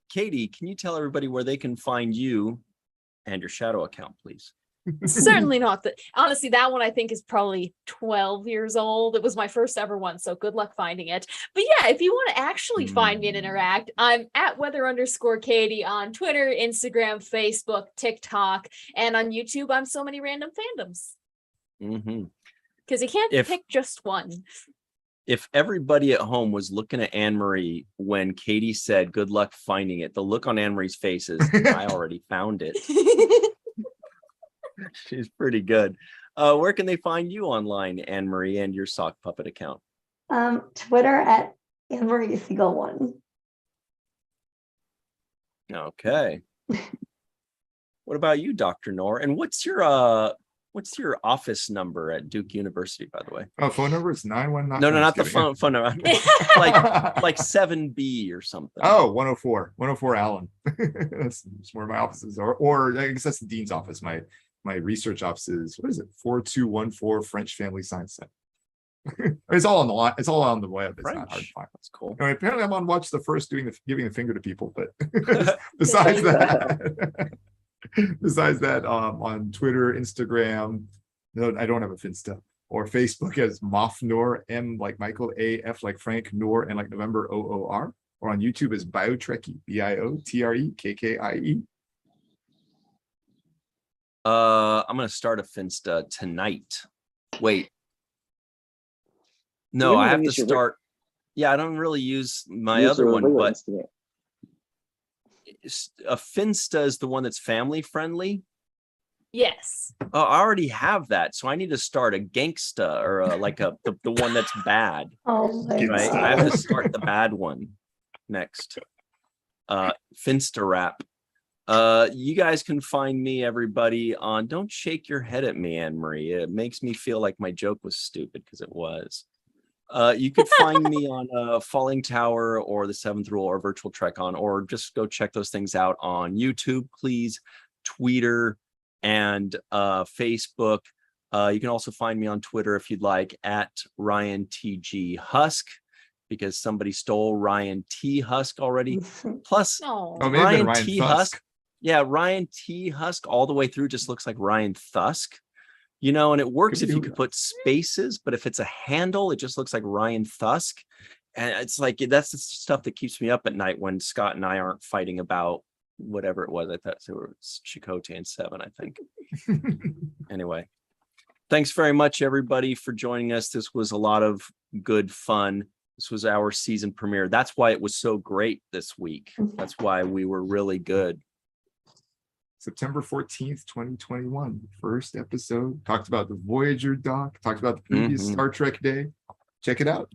Katie, can you tell everybody where they can find you and your shadow account, please? Certainly not that. Honestly, that one I think is probably 12 years old. It was my first ever one, so good luck finding it. But yeah, if you want to actually find me and interact, I'm at weather_Katie on Twitter, Instagram, Facebook, TikTok, and on YouTube. I'm so many random fandoms Mm-hmm. because you can't If- pick just one. If everybody at home was looking at Anne-Marie when Katie said, good luck finding it, the look on Anne-Marie's face is, I already found it. She's pretty good. Where can they find you online, Anne-Marie, and your sock puppet account? Twitter at Anne-Marie Siegel 1. Okay. What about you, Dr. Noor? And what's your office number at Duke University, by the way? Oh, phone number is 919. No, I'm not the just kidding. phone number. like 7B or something. Oh, 104 Allen. That's where my office is. Or I guess that's the dean's office. My research office is, what is it? 4214 French Family Science Center. It's all on the line. It's all on the web. It's not hard to French. find. That's cool. Anyway, apparently I'm on Watch the First giving the finger to people, but besides that, on Twitter, Instagram, no, I don't have a Finsta, or Facebook as Moff Noor, M like Michael, A F like Frank, Noor, and like November OOR, or on YouTube as Biotrekkie, BIOTREKKIE. I'm gonna start a Finsta tonight. Wait. No, You I have didn't to use your start. Yeah, I don't really use my Use other your one, regular but Instagram. a Finsta is the one that's family friendly. Yes. Oh, I already have that, so I need to start a gangsta or the one that's bad. Oh my Right, God. I have to start the bad one next. Finsta rap. You guys can find me, everybody, on. Don't shake your head at me, Anne-Marie. It makes me feel like my joke was stupid because it was. You could find me on Falling Tower or the Seventh Rule or Virtual Trek On, or just go check those things out on YouTube, please, Twitter, and Facebook. You can also find me on Twitter if you'd like at Ryan TG Husk, because somebody stole Ryan T Husk already. Plus, Oh, Oh, maybe Ryan T Thusk. Husk. Yeah, Ryan T Husk all the way through just looks like Ryan Thusk. You know, and it works if you could put spaces, but if it's a handle, it just looks like Ryan Thusk. And it's like, that's the stuff that keeps me up at night when Scott and I aren't fighting about whatever it was. I thought it was Chakotay and 7, I think. Anyway, thanks very much, everybody, for joining us. This was a lot of good fun. This was our season premiere. That's why it was so great this week. That's why we were really good. September 14th, 2021, first episode. Talked about the Voyager doc, talked about the previous Star Trek day. Check it out.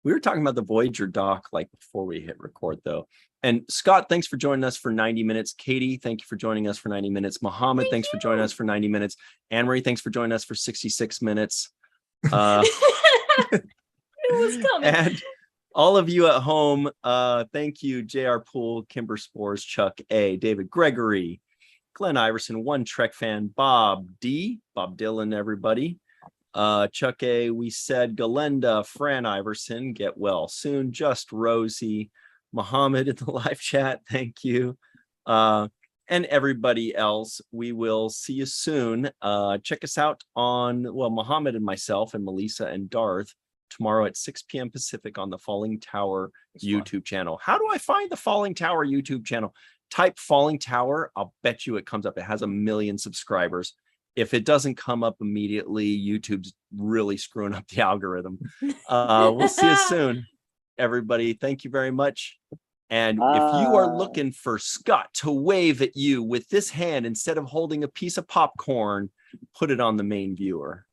We were talking about the Voyager doc like before we hit record, though. And Scott, thanks for joining us for 90 minutes. Katie, thank you for joining us for 90 minutes. Mohammed, thanks for joining us for 90 minutes. Anne-Marie, thanks for joining us for 66 minutes. it was coming. And all of you at home, thank you, J.R. Poole, Kimber Spores, Chuck A, David Gregory, Glenn Iverson, One Trek Fan, Bob D, Bob Dylan, everybody. Chuck A, we said, Galenda, Fran Iverson, get well soon, Just Rosie, Mohammed in the live chat, thank you. And everybody else, we will see you soon. Check us out on, well, Mohammed and myself and Melissa and Darth tomorrow at 6 p.m. Pacific on the Falling Tower YouTube channel. How do I find the Falling Tower YouTube channel? Type Falling Tower. I'll bet you it comes up. It has 1 million subscribers. If it doesn't come up immediately, YouTube's really screwing up the algorithm. We'll see you soon, everybody. Thank you very much. And if you are looking for Scott to wave at you with this hand instead of holding a piece of popcorn, put it on the main viewer.